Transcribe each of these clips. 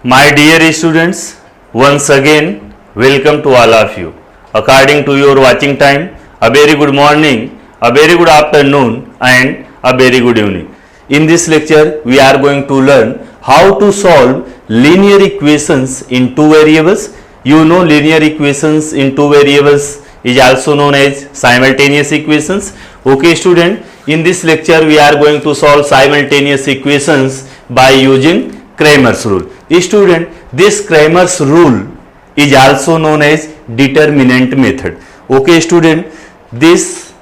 My dear students, once again, welcome to all of you. According to your watching time, a very good morning, a very good afternoon, and a very good evening. In this lecture, we are going to learn how to solve linear equations in two variables. You know linear equations in two variables is also known as simultaneous equations. Okay student, in this lecture we are going to solve simultaneous equations by using Cramer's rule. Student, this Cramer's rule is also known as determinant method. Okay student, this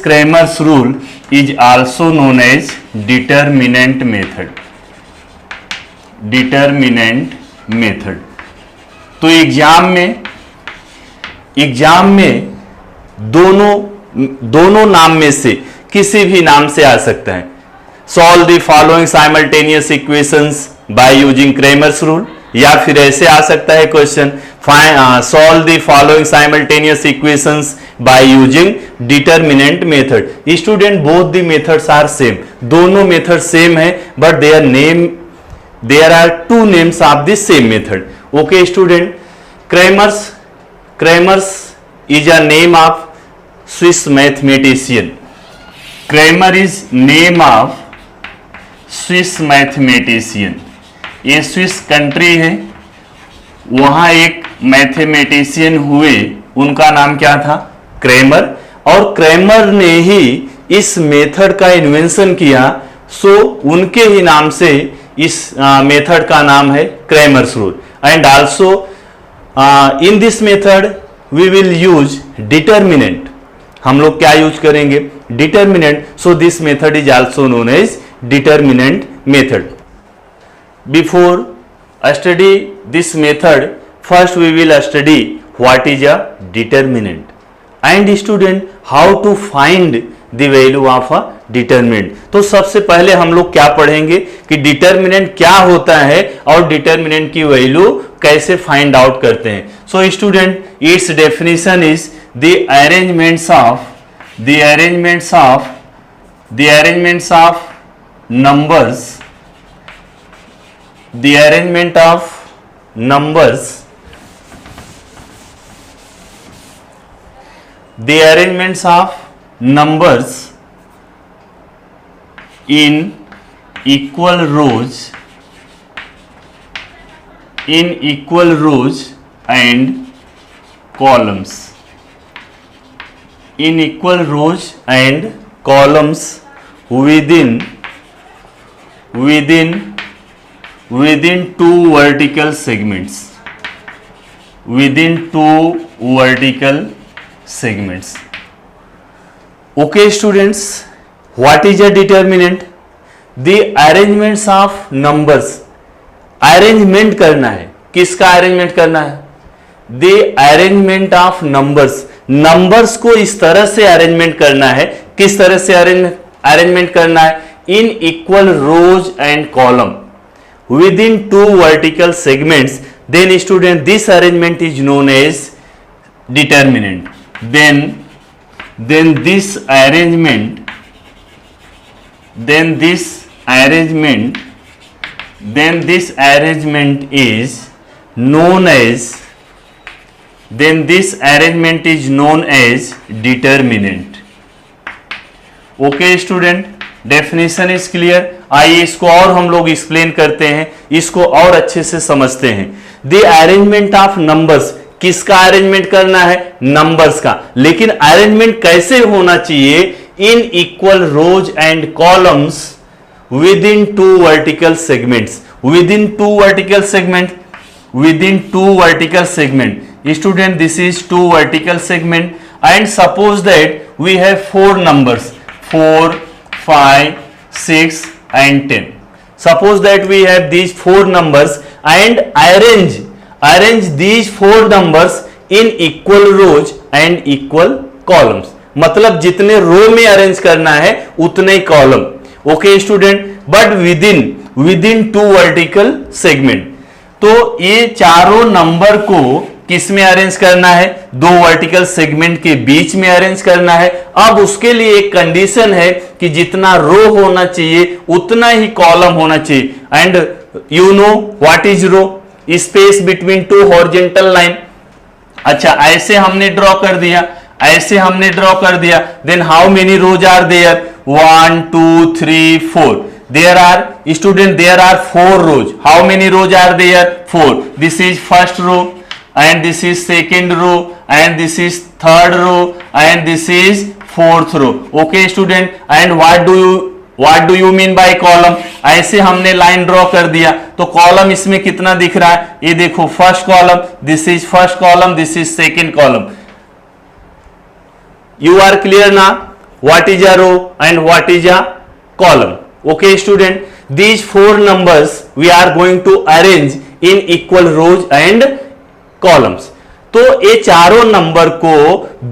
Cramer's rule is also known as determinant method. Determinant method. तो exam में दोनों नाम में से किसी भी नाम से आ सकता है. Solve the following simultaneous equations by using Cramer's rule, या फिर ऐसे आ सकता है question solve the following simultaneous equations by using determinant method. Student, both the methods are same. दोनों मेथड सेम है, but there are two names of the same method. Okay student, Cramer's is a name of Swiss mathematician. Cramer is name of Swiss mathematician. ये Swiss country है, वहाँ एक mathematician हुए, उनका नाम क्या था? क्रेमर. और क्रेमर ने ही इस मेथड का इन्वेंशन किया, सो उनके ही नाम से इस मेथड का नाम है Cramer's rule. And also in this method we will use determinant. हम लोग क्या यूज करेंगे? Determinant. So this method is also known as determinant method. Before study this method, first we will study what is a determinant, and student how to find the value of a determinant. तो सबसे पहले हम लोग क्या पढ़ेंगे कि determinant क्या होता है और डिटरमिनेंट की वैल्यू कैसे फाइंड आउट करते हैं. So student, it's definition is the arrangements of numbers, the arrangement of numbers, the arrangements of numbers in equal rows and columns, in equal rows and columns within two vertical segments, Okay students, what is a determinant? The arrangements of numbers. Arrangement करना है. किसका arrangement करना है? The arrangement of numbers. Numbers को इस तरह से arrangement करना है. किस तरह से अरेंजमेंट करना है? In equal rows and column within two vertical segments. Then student, this arrangement is known as determinant. Then this arrangement is known as determinant. Okay student, definition is clear. आइए इसको और हम लोग एक्सप्लेन करते हैं, इसको और अच्छे से समझते हैं. The arrangement of numbers. किसका अरेंजमेंट करना है? नंबर्स का. लेकिन अरेंजमेंट कैसे होना चाहिए? in equal rows and columns within two vertical segments. Within two vertical segment. Student, this is two vertical segment, and suppose that we have four numbers 4, 5, 6 and 10. Suppose that we have these four numbers and arrange these four numbers in equal rows and equal columns. मतलब जितने रो में arrange करना है उतने column. Okay student, but within two vertical segment. तो ये चारों number को किस में अरेंज करना है? दो वर्टिकल सेगमेंट के बीच में अरेंज करना है. अब उसके लिए एक कंडीशन है कि जितना रो होना चाहिए उतना ही कॉलम होना चाहिए. And you know what is row, space between two horizontal line. अच्छा ऐसे हमने ड्रॉ कर दिया, ऐसे हमने ड्रॉ कर दिया, then how many rows are there, 1 2 3 4, there are student there are 4 rows, how many rows are there, 4, this is first row and this is second row and this is third row and this is fourth row, okay student, and what do you mean by column, ऐसे हमने line draw कर दिया तो column इसमें कितना दिख रहा है, ये देखो first column, this is first column, this is second column. You are clear now what is a row and what is a column, okay student, these 4 numbers we are going to arrange in equal rows and columns। तो ये चारों number को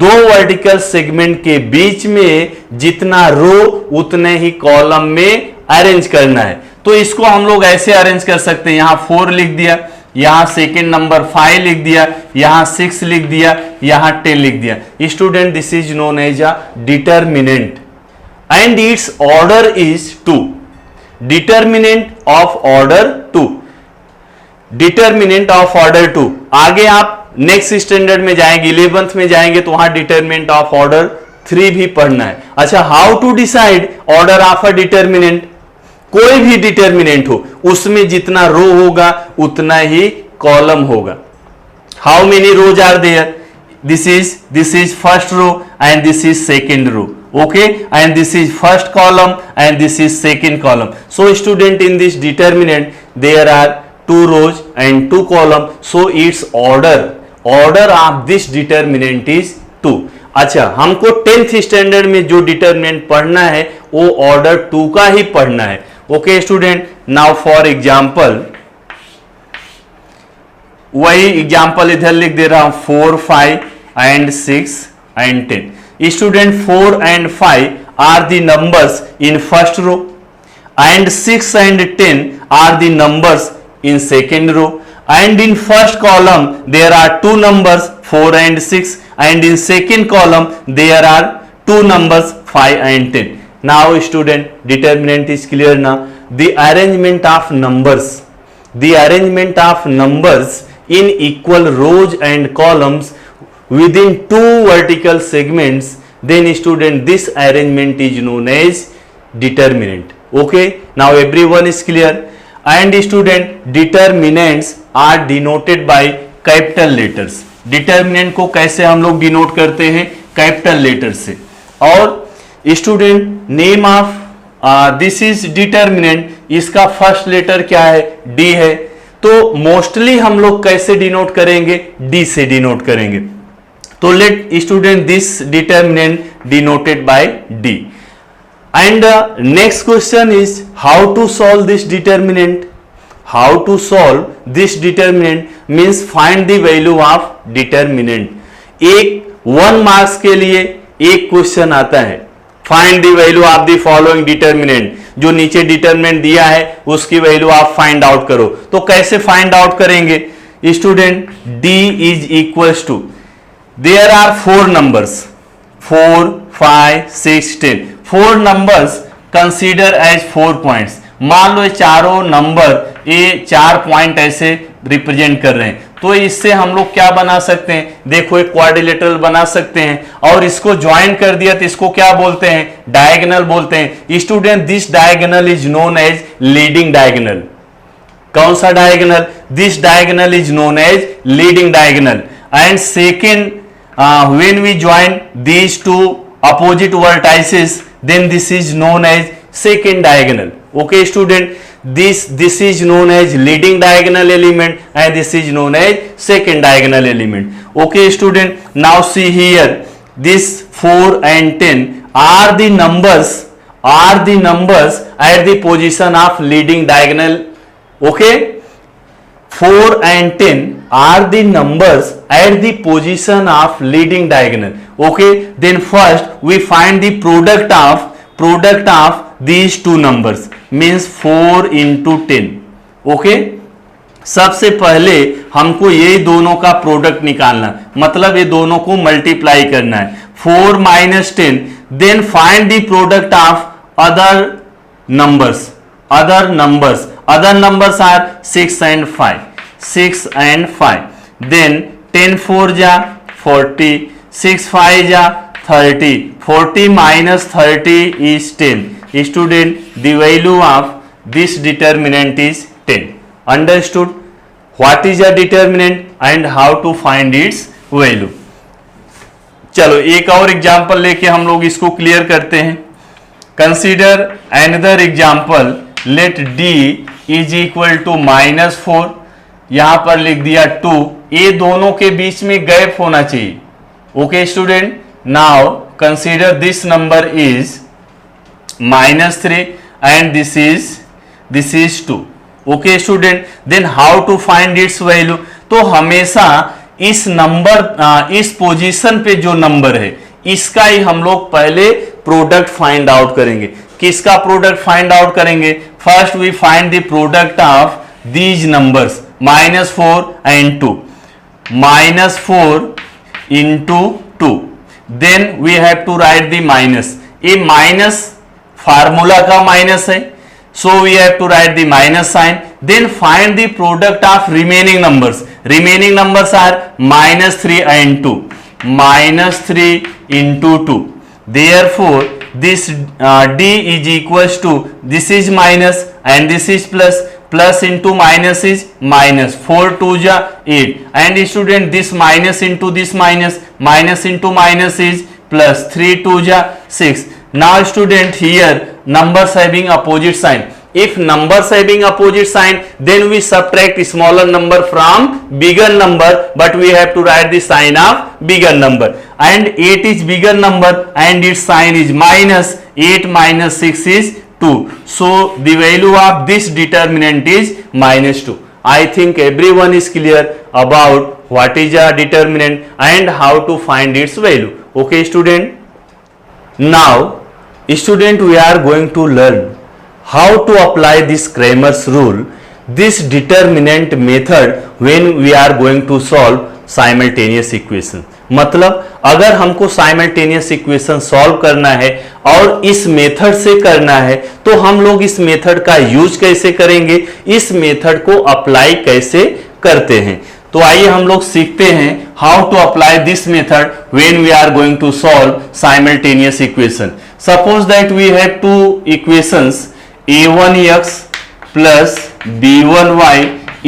दो vertical segment के बीच में जितना रो उतने ही column में अरेंज करना है। तो इसको हम लोग ऐसे अरेंज कर सकते हैं, यहां 4 लिख दिया, यहां सेकेंड नंबर 5 लिख दिया, यहां 6 लिख दिया, यहां 10 लिख दिया। Student this is known as a determinant and its order is 2, determinant of order 2, determinant of order 2। आगे आप नेक्स्ट स्टैंडर्ड में जाएंगे, 11th में जाएंगे तो वहां डिटर्मिनेंट ऑफ ऑर्डर 3 भी पढ़ना है। अच्छा how to decide order of a determinant, कोई भी डिटर्मिनेंट हो उसमें जितना रो होगा उतना ही कॉलम होगा। How many rows are there, this is first row and this is second row, okay, and this is first column and this is second column। so student in this determinant there are 2 rows and 2 column, so its order of this determinant is 2। अच्छा हमको 10th standard में जो determinant पढ़ना है वो order 2 का ही पढ़ना है, okay student. Now for example, वही एग्जांपल इधर लिख दे रहा हूं, 4 5 and 6 and 10। Student 4 and 5 are the numbers in first row and 6 and 10 are the numbers in second row, and in first column there are 2 numbers 4 and 6 and in second column there are 2 numbers 5 and 10। now student determinant is clear now, the arrangement of numbers in equal rows and columns within 2 vertical segments, then student this arrangement is known as determinant, okay। now everyone is clear, and student determinants are denoted by capital letters। determinant को कैसे हम लोग denote करते हैं, capital letter से। और student name of this is determinant, इसका first letter क्या है, डी है, तो मोस्टली हम लोग कैसे डिनोट करेंगे, डी से डिनोट करेंगे। तो let student this determinant denoted by D. And next question is how to solve this determinant. How to solve this determinant means find the value of determinant. एक 1 marks के लिए एक question आता है, find the value of the following determinant, जो नीचे determinant दिया है उसकी वैल्यू आप फाइंड आउट करो। तो कैसे फाइंड आउट करेंगे student, d is equals to, there are 4 numbers 4 5 6 10, 4 numbers consider as 4 points. मान लो ये चारों नंबर ये 4 पॉइंट ऐसे रिप्रेजेंट कर रहे हैं, तो इससे हम लोग क्या बना सकते हैं, देखो एक क्वाड्रिलेटरल बना सकते हैं, और इसको ज्वाइन कर दिया तो इसको क्या बोलते हैं, डायगोनल बोलते हैं। Student this diagonal is known as leading diagonal. कौन सा diagonal, this diagonal is known as leading diagonal. And second when we join these 2 opposite vertices, then this is known as second diagonal, okay student, this is known as leading diagonal element and this is known as second diagonal element, okay student। now see here, this 4 and 10 are the numbers at the position of leading diagonal, okay। 4 and 10 are the numbers at the position of leading diagonal, okay। then first we find the product of these 2 numbers, means 4 into 10, okay। सबसे पहले हमको ये दोनों का product निकालना, मतलब ये दोनों को मल्टीप्लाई करना है, 4 minus 10, then find the product of other numbers। other numbers are 6 and 5, 6 and 5. Then 10 4 ja 40, 6 5 ja 30, 40 minus 30 is 10. Student, the value of this determinant is 10. Understood? What is a determinant and how to find its value? चलो एक और example लेके हम लोग इसको clear करते हैं. Consider another example. Let d is equal to -4. यहां पर लिख दिया 2. ये दोनों के बीच में गैप होना चाहिए. Okay student, now consider this number is -3 and this is 2. Okay student, then how to find its value. तो हमेशा इस नंबर इस पोजीशन पे जो नंबर है इसका ही हम लोग पहले प्रोडक्ट फाइंड आउट करेंगे. किसका प्रोडक्ट फाइंड आउट करेंगे? First we find the product of these numbers -4 and 2. -4 into 2. Then we have to write the minus. ये माइनस फार्मूला का माइनस है, so we have to write the minus sign. Then find the product of remaining numbers. Remaining numbers are -3 and 2. -3 into 2. Therefore this d is equals to, this is minus and this is plus. Plus into minus is minus. 4 2 ja 8. And student, this minus into this minus, minus into minus is plus. 3 2 ja 6. Now student, here numbers having opposite sign. If numbers having opposite sign, then we subtract smaller number from bigger number, but we have to write the sign of bigger number. And 8 is bigger number and its sign is minus. 8 minus 6 is 2. So the value of this determinant is -2. I think everyone is clear about what is a determinant and how to find its value. Okay student? Now student, we are going to learn how to apply this Cramer's rule, this determinant method when we are going to solve simultaneous equation. मतलब अगर हमको simultaneous equation solve करना है और इस method से करना है तो हम लोग इस मेथड का यूज कैसे करेंगे, इस मेथड को अप्लाई कैसे करते हैं. तो आइए हम लोग सीखते हैं how to apply this method when we are going to solve simultaneous equation. Suppose that we have two equations a1x plus b1y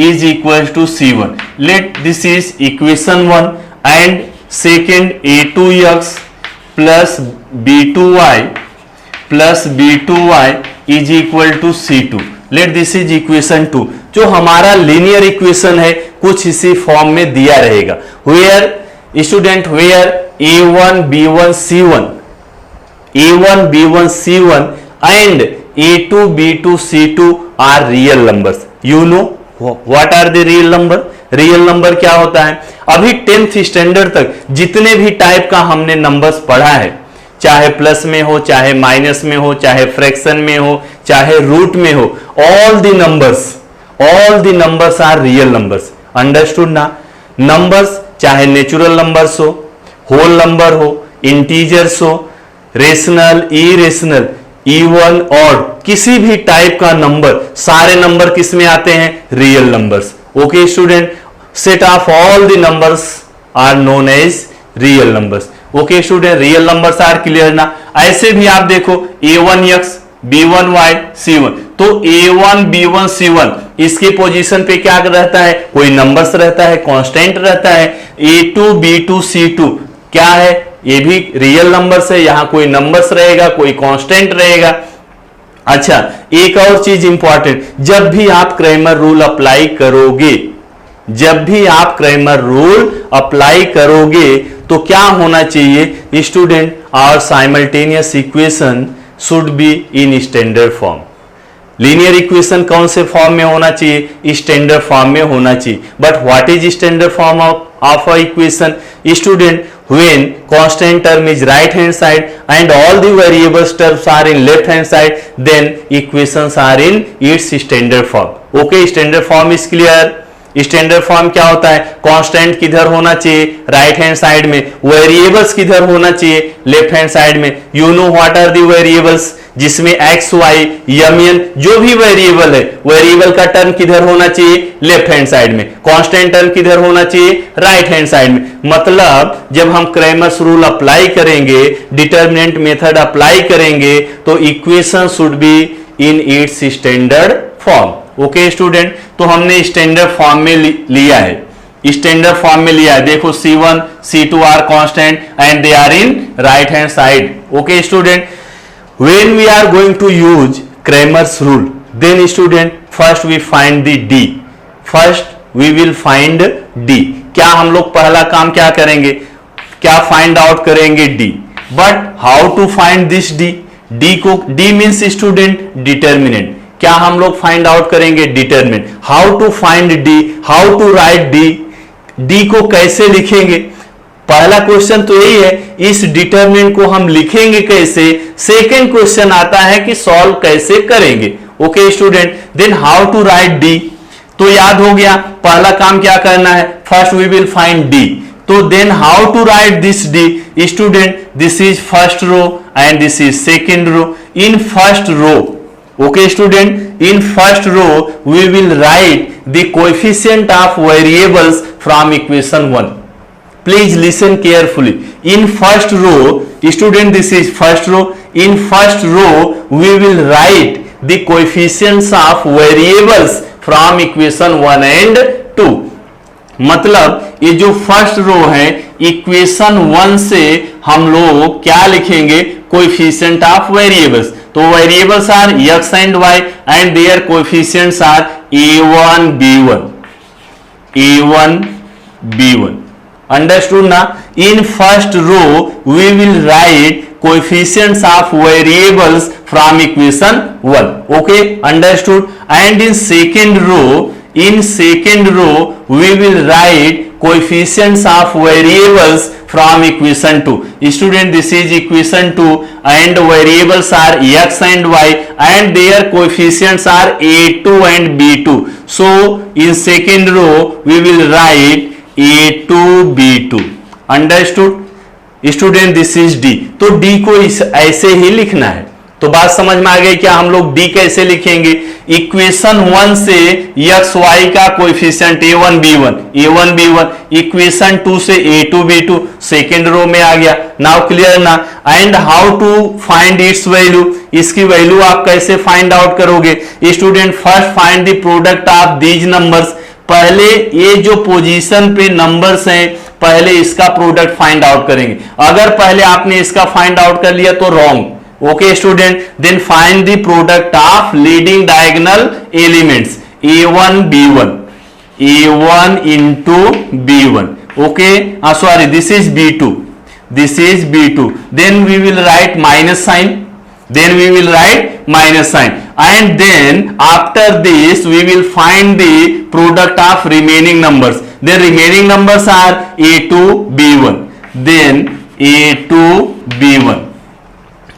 is equal to c1. Let this is equation 1 and second a2x plus b2y plus b2y is equal to c2. Let this is equation 2. जो हमारा linear equation है कुछ इसी form में दिया रहेगा. Where student, where a1 b1 c1, a1 b1 c1 and a2 b2 c2 are real numbers. You know what are the real number? Real number क्या होता है? अभी 10th स्टैंडर्ड तक जितने भी टाइप का हमने नंबर्स पढ़ा है, चाहे प्लस में हो, चाहे माइनस में हो, चाहे फ्रैक्शन में हो, चाहे रूट में हो, all the numbers are real numbers. Understood ना? नंबर्स चाहे नेचुरल नंबर्स हो, होल नंबर हो, इंटीजर्स हो, रेशनल, इरेशनल, इवन, ऑड, किसी भी टाइप का नंबर, सारे नंबर किस में आते हैं? Real numbers. Okay student, set of all the numbers are known as real numbers. Okay student, real numbers are clear ना? ऐसे भी आप देखो a1x b1y c1, तो a1 b1 c1 इसके पोजीशन पे क्या रहता है? कोई नंबर्स रहता है, कांस्टेंट रहता है. a2 b2 c2 क्या है? ये भी रियल नंबर्स है, यहां कोई नंबर्स रहेगा, कोई कांस्टेंट रहेगा. अच्छा, एक और चीज इंपॉर्टेंट, जब भी आप क्रैमर रूल अप्लाई करोगे, जब भी आप क्रैमर रूल अप्लाई करोगे तो क्या होना चाहिए student? Our simultaneous equation should be in standard form. Linear equation कौन से फॉर्म में होना चाहिए? स्टैंडर्ड फॉर्म में होना चाहिए. But what is standard form of a equation? Student, when constant term is right hand side and all the variables terms are in left hand side, then equations are in its standard form. Okay, standard form is clear. Standard form क्या होता है? Constant किधर होना चाहिए? Right hand side में. Variables किधर होना चाहिए? लेफ्ट हैंड साइड में. You know what are the variables? जिसमें एक्स वाई एम एन जो भी वेरिएबल है, वेरिएबल का टर्म किधर होना चाहिए, लेफ्ट हैंड साइड में, कांस्टेंट टर्म किधर होना चाहिए, राइट हैंड साइड में। मतलब जब हम क्रैमर्स रूल अप्लाई करेंगे, डिटर्मिनेंट मेथड अप्लाई करेंगे, तो equation should be in its standard form. Okay student, तो हमने स्टैंडर्ड फॉर्म में लिया है, स्टैंडर्ड फॉर्म में लिया है। देखो C1 C2 are constant and they are in right hand side. Okay student, when we are going to use Cramer's rule, then student first we find the D, first we will find D। क्या हम लोग पहला काम क्या करेंगे, क्या find out करेंगे D। But how to find this D, D को, D मीन्स स्टूडेंट डिटर्मिनेंट, क्या हम लोग फाइंड आउट करेंगे, determinant. How to find D, how to write D, D को कैसे लिखेंगे, पहला क्वेश्चन तो यही है, इस डिटरमिनेंट को हम लिखेंगे कैसे। सेकेंड क्वेश्चन आता है कि सॉल्व कैसे करेंगे। Okay student, then how to write D, तो याद हो गया पहला काम क्या करना है, first we will find D। तो then how to write this D, student this is first row and this is second row. In first row, okay student, in first row we will write the coefficient of variables from equation 1. Please listen carefully. In first row, student, this is first row, in first row we will write the coefficients of variables from equation 1 and 2. मतलब ये जो first row है, equation 1 से हम लोग क्या लिखेंगे, coefficient of variables. तो variables are x and y and their coefficients are a1 b1 understood ना। In first row we will write coefficients of variables from equation 1। Okay understood. And in second row we will write coefficients of variables from equation 2. Student, this is equation 2 and variables are x and y and their coefficients are a2 and b2. So in second row we will write a2 b2. Understood? Student, this is D. तो D को ऐसे ही लिखना है। तो बात समझ में आ गई क्या, हम लोग D कैसे लिखेंगे, इक्वेशन 1 से एक्स वाई का कोएफिशिएंट a1 b1, इक्वेशन 2 से a2 b2 सेकेंड रो में आ गया। नाउ क्लियर ना। And how to find its value, इसकी वैल्यू आप कैसे फाइंड आउट करोगे, student first find the product of these numbers. पहले ये जो पोजीशन पे नंबर्स हैं, पहले इसका प्रोडक्ट फाइंड आउट करेंगे। अगर पहले आपने इसका फाइंड आउट कर लिया तो wrong. Okay student, then find the product of leading diagonal elements a1 into b1. Okay, sorry, this is b2, then we will write minus sign, and then after this we will find the product of remaining numbers. The remaining numbers are a2 b1, then a2 b1।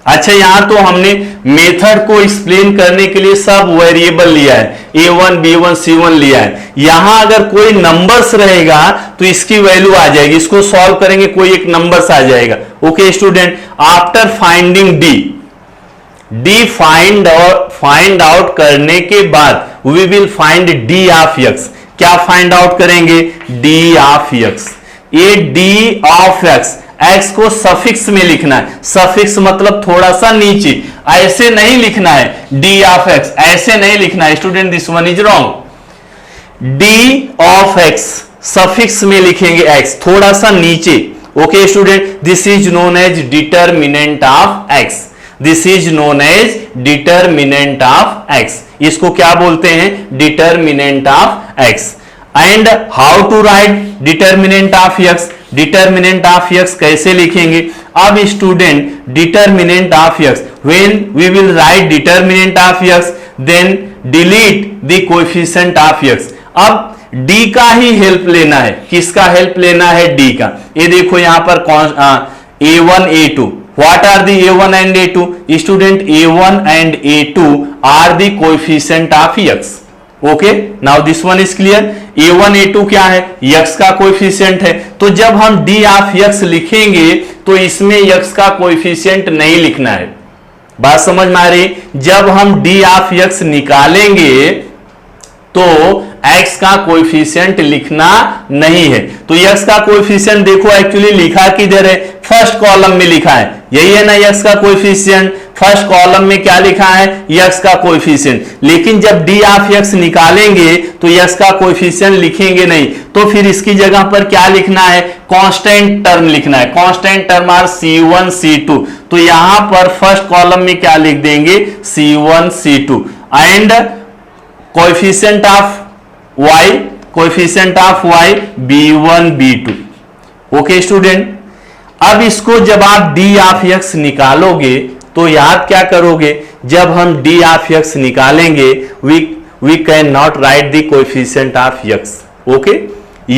अच्छा, यहां तो हमने method को explain करने के लिए सब variable लिया है, a1 b1 c1 लिया है। यहां अगर कोई नंबर्स रहेगा तो इसकी वैल्यू आ जाएगी, इसको सॉल्व करेंगे कोई एक नंबर्स आ जाएगा। Okay student, after finding D find out करने के बाद we will find D of x। क्या फाइंड आउट करेंगे, D ऑफ x। ये D ऑफ x को सफिक्स में लिखना है, सफिक्स मतलब थोड़ा सा नीचे, ऐसे नहीं लिखना है D ऑफ x, ऐसे नहीं लिखना है student, this one is wrong. D of x suffix में लिखेंगे x, थोड़ा सा नीचे। Okay student, this is known as determinant of x, इसको क्या बोलते हैं, determinant of x। And how to write determinant of x, determinant of x कैसे लिखेंगे। अब student determinant of x, when we will write determinant of x then delete the coefficient of x। अब D का ही help लेना है, किसका help लेना है, D का। ये देखो यहां पर a1 a2, what are the a1 and a2, student a1 and a2 are the coefficient of x। Okay, now this one is clear. a1 a2 क्या है, x का कोएफिशिएंट है। तो जब हम D ऑफ x लिखेंगे तो इसमें x का कोएफिशिएंट नहीं लिखना है, बात समझ में आ रही? जब हम डी ऑफ एक्स निकालेंगे तो x का कोएफिशिएंट लिखना नहीं है। तो x का कोएफिशिएंट देखो एक्चुअली लिखा किधर है? फर्स्ट कॉलम में लिखा है, यही है ना x का कोएफिशिएंट। फर्स्ट कॉलम में क्या लिखा है? x का कोएफिशिएंट। लेकिन जब d ऑफ x निकालेंगे तो x का कोएफिशिएंट लिखेंगे नहीं, तो फिर इसकी जगह पर क्या लिखना है? कांस्टेंट टर्म लिखना है। Constant term are c1 c2। तो यहां पर फर्स्ट कॉलम में क्या लिख देंगे? c1 c2 and coefficient of y b1 b2। Okay student, अब इसको जब आप d ऑफ x निकालोगे तो याद क्या करोगे? जब हम d ऑफ x निकालेंगे we can not write the coefficient of x। Okay,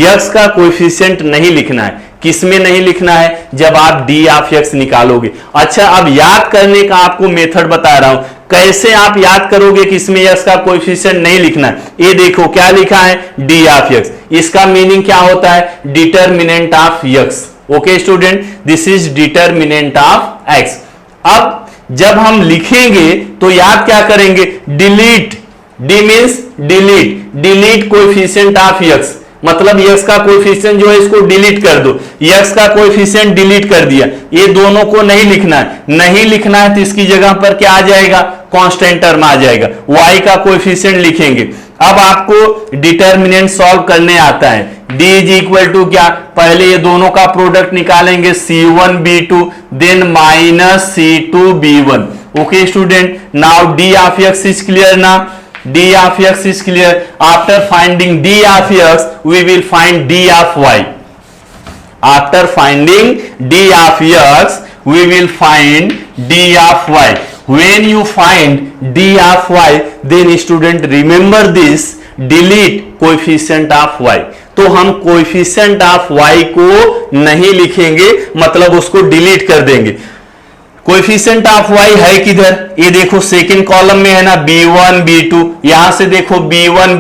x का कोएफिशिएंट नहीं लिखना है। किसमें नहीं लिखना है? जब आप d ऑफ x निकालोगे। अच्छा, अब याद करने का आपको मेथड बता रहा हूं, कैसे आप याद करोगे कि इसमें x का कोएफिशिएंट नहीं लिखना है। ये देखो क्या लिखा है? d of x। इसका मीनिंग क्या होता है? Determinant of x। Okay student, this is determinant of x। अब जब हम लिखेंगे तो याद क्या करेंगे? Delete, d means delete coefficient of x, मतलब x का कोएफिशिएंट जो है इसको डिलीट कर दो। x का कोएफिशिएंट डिलीट कर दिया, ये दोनों को नहीं लिखना है। नहीं लिखना है तो इसकी जगह पर क्या आ जाएगा? कांस्टेंट टर्म आ जाएगा। y का कोएफिशिएंट लिखेंगे। अब आपको डिटर्मिनेंट सॉल्व करने आता है। d इज इक्वल टू क्या? पहले ये दोनों का प्रोडक्ट निकालेंगे, c1 b2 then minus c2 b1। Okay student, now d of x is clear ना? d of x is clear. After finding d of x, we will find d of y. After finding d of x, we will find d of y. When you find d of y, then student remember this, delete coefficient of y. तो हम coefficient of y को नहीं लिखेंगे, मतलब उसको delete कर देंगे। Coefficient of y है किधर? ये देखो सेकंड कॉलम में है ना, b1 b2। यहां से देखो b1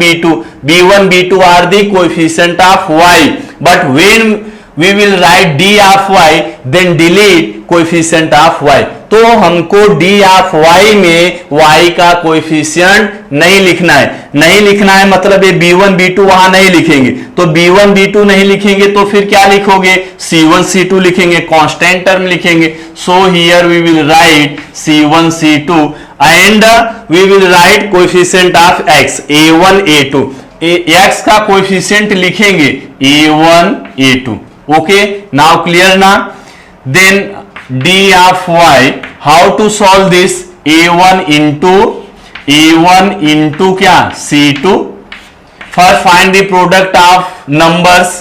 b2 are the coefficient of y, but when we will write d of y then delete coefficient of y। तो हमको d ऑफ y में y का कोएफिशिएंट नहीं लिखना है। नहीं लिखना है मतलब ये b1 b2 वहां नहीं लिखेंगे। तो b1 b2 नहीं लिखेंगे तो फिर क्या लिखोगे? c1 c2 लिखेंगे, कांस्टेंट टर्म लिखेंगे। So here we will write c1 c2 and we will write coefficient of x a1 a2। x का कोएफिशिएंट लिखेंगे a1 a2। Okay, now clear ना? Then d of y, how to solve this? a1 into क्या? c2। first find the product of numbers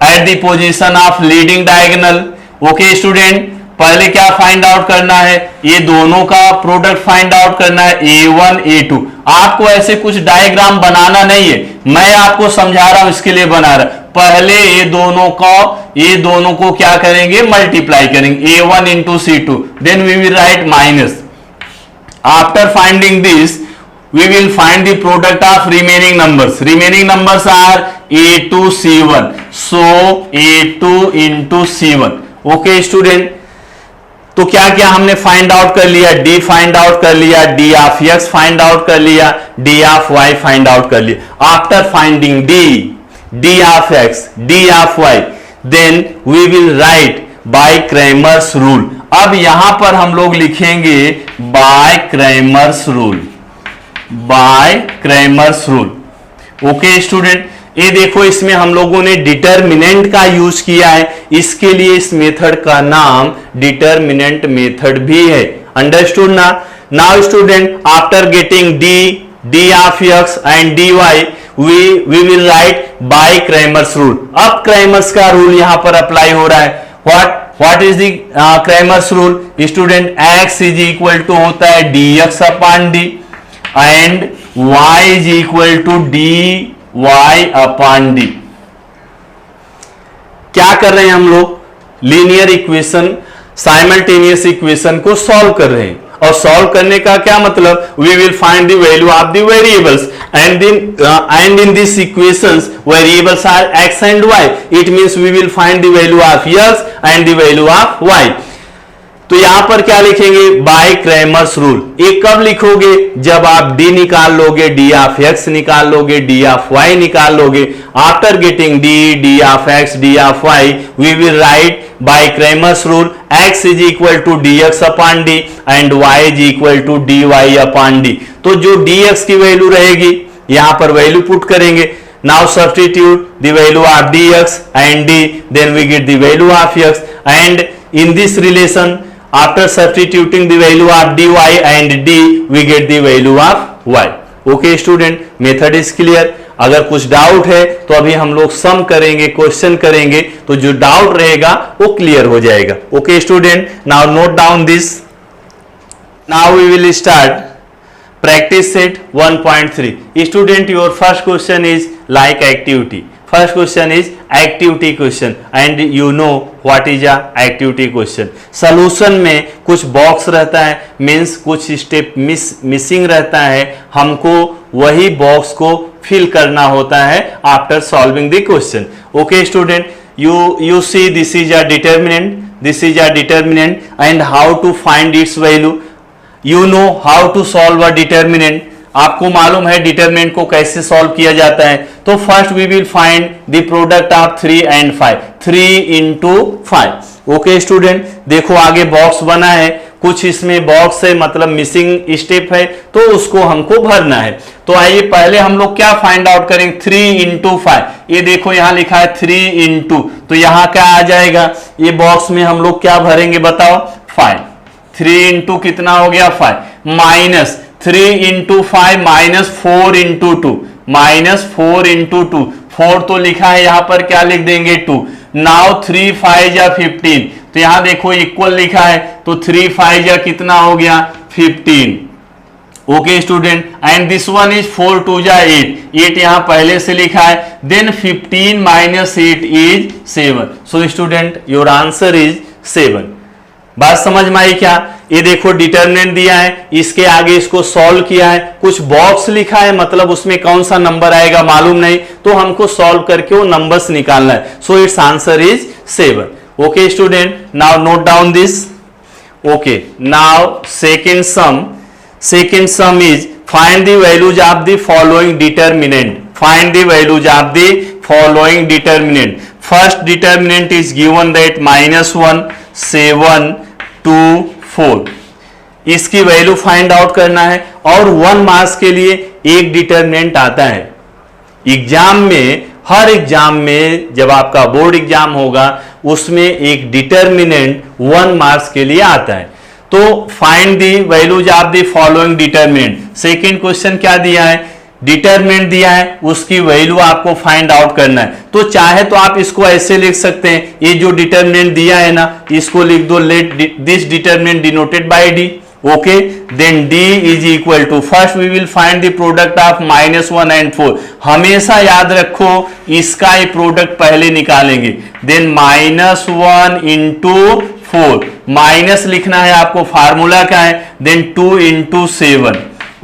at the position of leading diagonal। Okay student, पहले क्या find out करना है? ये दोनों का product find out करना है a1 a2। आपको ऐसे कुछ डायग्राम बनाना नहीं है, मैं आपको समझा रहा हूं, इसके लिए बना रहा। पहले ये दोनों को क्या करेंगे? मल्टीप्लाई करेंगे, a1 into c2, then we will write minus. After finding this we will find the product of remaining numbers. Remaining numbers are a2 c1, so a2 into c1। Okay student, तो क्या क्या हमने find out कर लिया? d find out कर लिया, d of x find out कर लिया, d of y find out कर लिया। After finding d of x, d of y, then we will write by Cramer's rule. अब यहां पर हम लोग लिखेंगे by Cramer's rule, by Cramer's rule. Okay student, ये देखो इसमें हम लोगों ने डिटर्मिनेंट का यूज किया है, इसके लिए इस मेथड का नाम डिटर्मिनेंट मेथड भी है। अंडरस्टूड ना? Now student, after getting d of x and dy we will write by Cramer's rule। अब क्रैमर्स का रूल यहां पर अप्लाई हो रहा है। what is the Cramer's rule? Student, x is equal to होता है dx upon d and y is equal to dy upon d। क्या कर रहे हैं हम लोग? लीनियर इक्वेशन, साइमल्टेनियस इक्वेशन को सॉल्व कर रहे हैं। और सॉल्व करने का क्या मतलब? We will find the value of the variables and in this equations variables are x and y। It means we will find the value of x and the value of y। तो यहां पर क्या लिखेंगे, by Cramer's rule. ये कब लिखोगे, जब आप डी निकाल लोगे, डी ऑफ एक्स निकाल लोगे, डी ऑफ वाई निकाल लोगे। After getting D of X, D of Y, we will write by Cramer's rule x is equal to D X upon D and y is equal to D Y upon D. तो जो dx की value रहेगी यहां पर value put करेंगे। Now substitute the value of dx and d, then we get the value of x, and in this relation after substituting the value of dy and d we get the value of y. Okay student, method is clear. अगर कुछ doubt है तो अभी हम लोग सम करेंगे, question करेंगे, तो जो डाउट रहेगा वो क्लियर हो जाएगा। Okay student, now note down this. Now we will start practice set 1.3. Student, your first question is like activity. First question is activity question and you know what is a activity question. Solution में कुछ box रहता है, means कुछ step missing रहता है, हमको वही box को फिल करना होता है after solving the question. Okay student, you see this is a determinant, this is a determinant and how to find its value. You know how to solve a determinant. आपको मालूम है determinant को कैसे solve किया जाता है। तो first we will find the product of 3 and 5, 3 into 5। Okay student, देखो आगे बॉक्स बना है, कुछ इसमें बॉक्स है मतलब मिसिंग स्टेप है, तो उसको हमको भरना है। तो आइए पहले हम लोग क्या फाइंड आउट करेंगे, 3 into 5। ये देखो यहाँ लिखा है 3 into, तो यहाँ क्या आ जाएगा, ये बॉक्स में हम लोग क्या भरेंगे बताओ, 5। 3 into कितना हो गया, 5, minus 3 into 5 minus 4 into 2, minus 4 into 2, 4 तो लिखा है यहाँ पर, क्या लिख देंगे 2। नाउ 3 5 या 15, तो यहाँ देखो इक्वल लिखा है, तो 3 5 या कितना हो गया 15। Okay student, and this one is 4 2 जा 8, 8 यहाँ पहले से लिखा है, then 15 minus 8 is 7। So student your answer is 7। बात समझ में आई क्या? ये देखो डिटरमिनेंट दिया है, इसके आगे इसको सॉल्व किया है, कुछ बॉक्स लिखा है, मतलब उसमें कौन सा नंबर आएगा मालूम नहीं, तो हमको सॉल्व करके वो नंबर्स निकालना है। So it's answer is 7। Okay student, now note down this. Okay, now second sum is find the values of the following determinant. Find the values of the following determinant. First determinant is given that -1 7 2 4। इसकी value find out करना है, और 1 marks के लिए एक determinant आता है exam में। हर एग्जाम में जब आपका बोर्ड एग्जाम होगा उसमें एक डिटरमिनेंट 1 मार्क्स के लिए आता है। तो find the values of the following determinant. Second question क्या दिया है, डिटरमिनेंट दिया है, उसकी वैल्यू आपको फाइंड आउट करना है। तो चाहे तो आप इसको ऐसे लिख सकते हैं, ये जो डिटरमिनेंट दिया है ना, इसको लिख दो, let this determinant denoted by D. Okay, then D is equal to, first we will find the product of -1 and 4। हमेशा याद रखो इसका ये प्रोडक्ट पहले निकालेंगे, देन -1 into 4, माइनस लिखना है आपको, फार्मूला क्या है, then 2 into 7।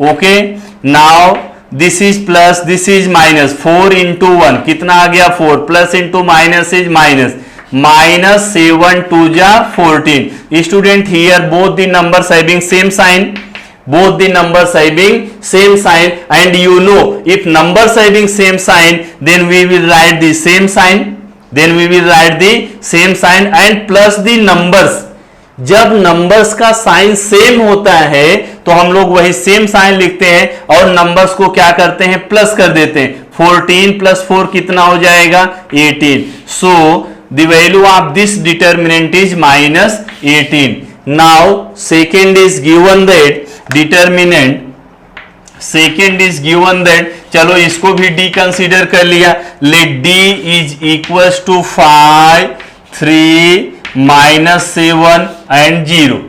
Okay, now this is plus, this is minus, 4 into 1 कितना आ गया 4, plus into minus is minus, minus 7 2 जा 14। Student, here both the numbers having same sign, both the numbers having same sign, and you know if numbers having same sign then we will write the same sign, then we will write the same sign and plus the numbers। जब numbers का sign same होता है तो हम लोग वही same sign लिखते हैं और नंबर्स को क्या करते हैं, प्लस कर देते हैं। 14 + 4 कितना हो जाएगा 18। So the value of this determinant is -18। Now second is given that determinant, second is given that, चलो इसको भी डी कंसीडर कर लिया, let D is equals to 5 3 -7 and 0।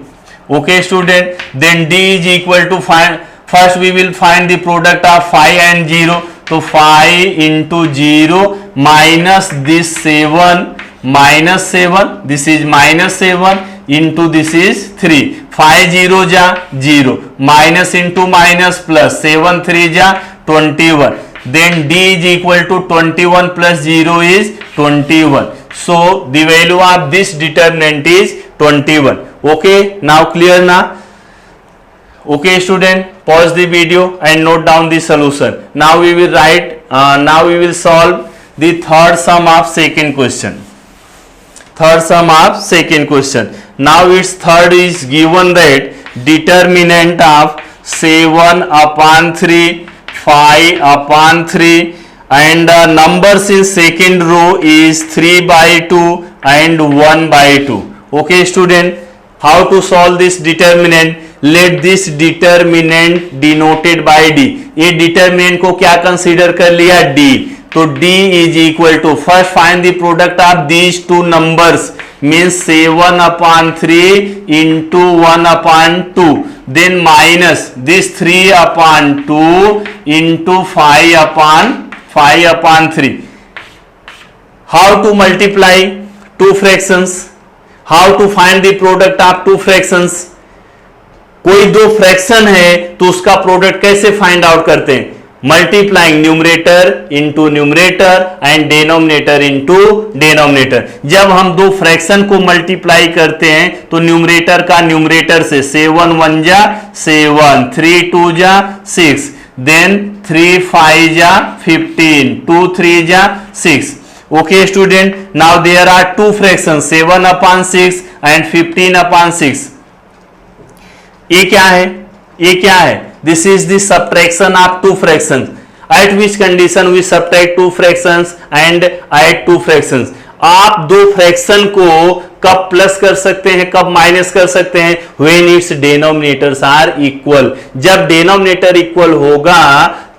Okay student, then D is equal to, first we will find the product of 5 and 0, तो 5 into 0 minus this 7, -7, this is -7 into this is 3, 5 0 जा 0, minus into minus plus, 7 3 जा 21, then d is equal to 21 plus 0 is 21। so the value of this determinant is 21। Okay, now clear na? Okay student, pause the video and note down the solution. Now we will solve the third sum of second question. Now its third is given that determinant of 7/3, 5/3 and the numbers in second row is 3/2 and 1/2. Okay student, how to solve this determinant? Let this determinant denoted by D. ये determinant को क्या consider कर लिया? D. तो D is equal to, first find the product of these two numbers, means 7/3 into 1/2, then minus this 3/2 into 5/3. How to multiply two fractions? How to find the product of two fractions? कोई दो fraction है तो उसका product कैसे find out करते हैं? Multiplying numerator into numerator and denominator into denominator. जब हम दो फ्रैक्शन को मल्टीप्लाई करते हैं तो न्यूमरेटर का न्यूमरेटर से 7 1 जा 7, 3 2 जा 6, देन 3 5 जा 15, 2 3 जा 6. Okay student, now there are two fractions 7/6 and 15/6. ये क्या है? ये क्या है? This is the subtraction of two fractions. At which condition we subtract two fractions and add two fractions? आप दो फ्रैक्शन को कब प्लस कर सकते हैं, कब माइनस कर सकते हैं? When its denominators are equal. जब डिनोमिनेटर इक्वल होगा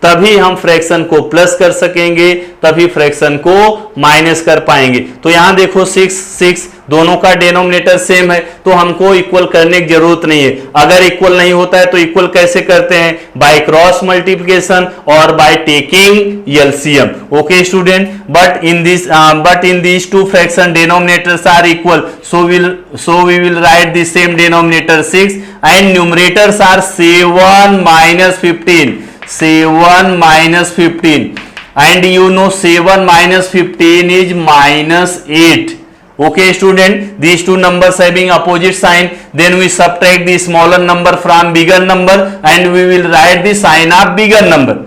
तभी हम फ्रैक्शन को प्लस कर सकेंगे, तभी फ्रैक्शन को माइनस कर पाएंगे. तो यहां देखो 6 दोनों का डिनोमिनेटर सेम है तो हमको इक्वल करने की जरूरत नहीं है. अगर इक्वल नहीं होता है तो इक्वल कैसे करते हैं? बाय क्रॉस मल्टीप्लिकेशन और by taking LCM. Okay student, but in this two fraction denominators are equal, so we will write the same denominator 6 and numerators are 7 minus 15. 7 minus 15 and you know 7 minus 15 is minus 8. Okay student, these two numbers having opposite sign, then we subtract the smaller number from bigger number and we will write the sign of bigger number.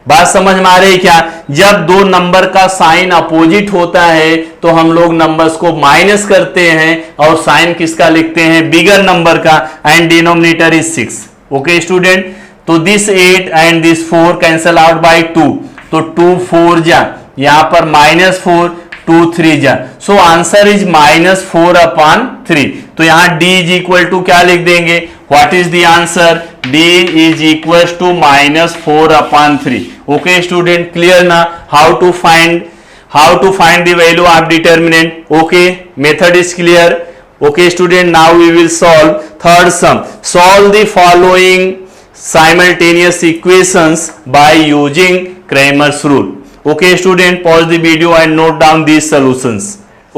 बात समझ में आ रही क्या? जब दो number का sign opposite होता है तो हम लोग नंबर्स को माइनस करते हैं और साइन किसका लिखते हैं? बिगर नंबर का. And denominator is 6. Okay student, तो this 8 and this 4 cancel out by 2, तो 2 4 जा, यहां पर -4 2 3 जा. So answer is -4/3. तो यहां D इज इक्वल टू क्या लिख देंगे? What is the answer? D is equal to -4/3. Okay student, clear ना? How to find the value of determinant. Okay, method is clear. Okay student, now we will solve third sum. Solve the following simultaneous equations by using Cramer's rule. Okay student, pause the video and note down these solutions.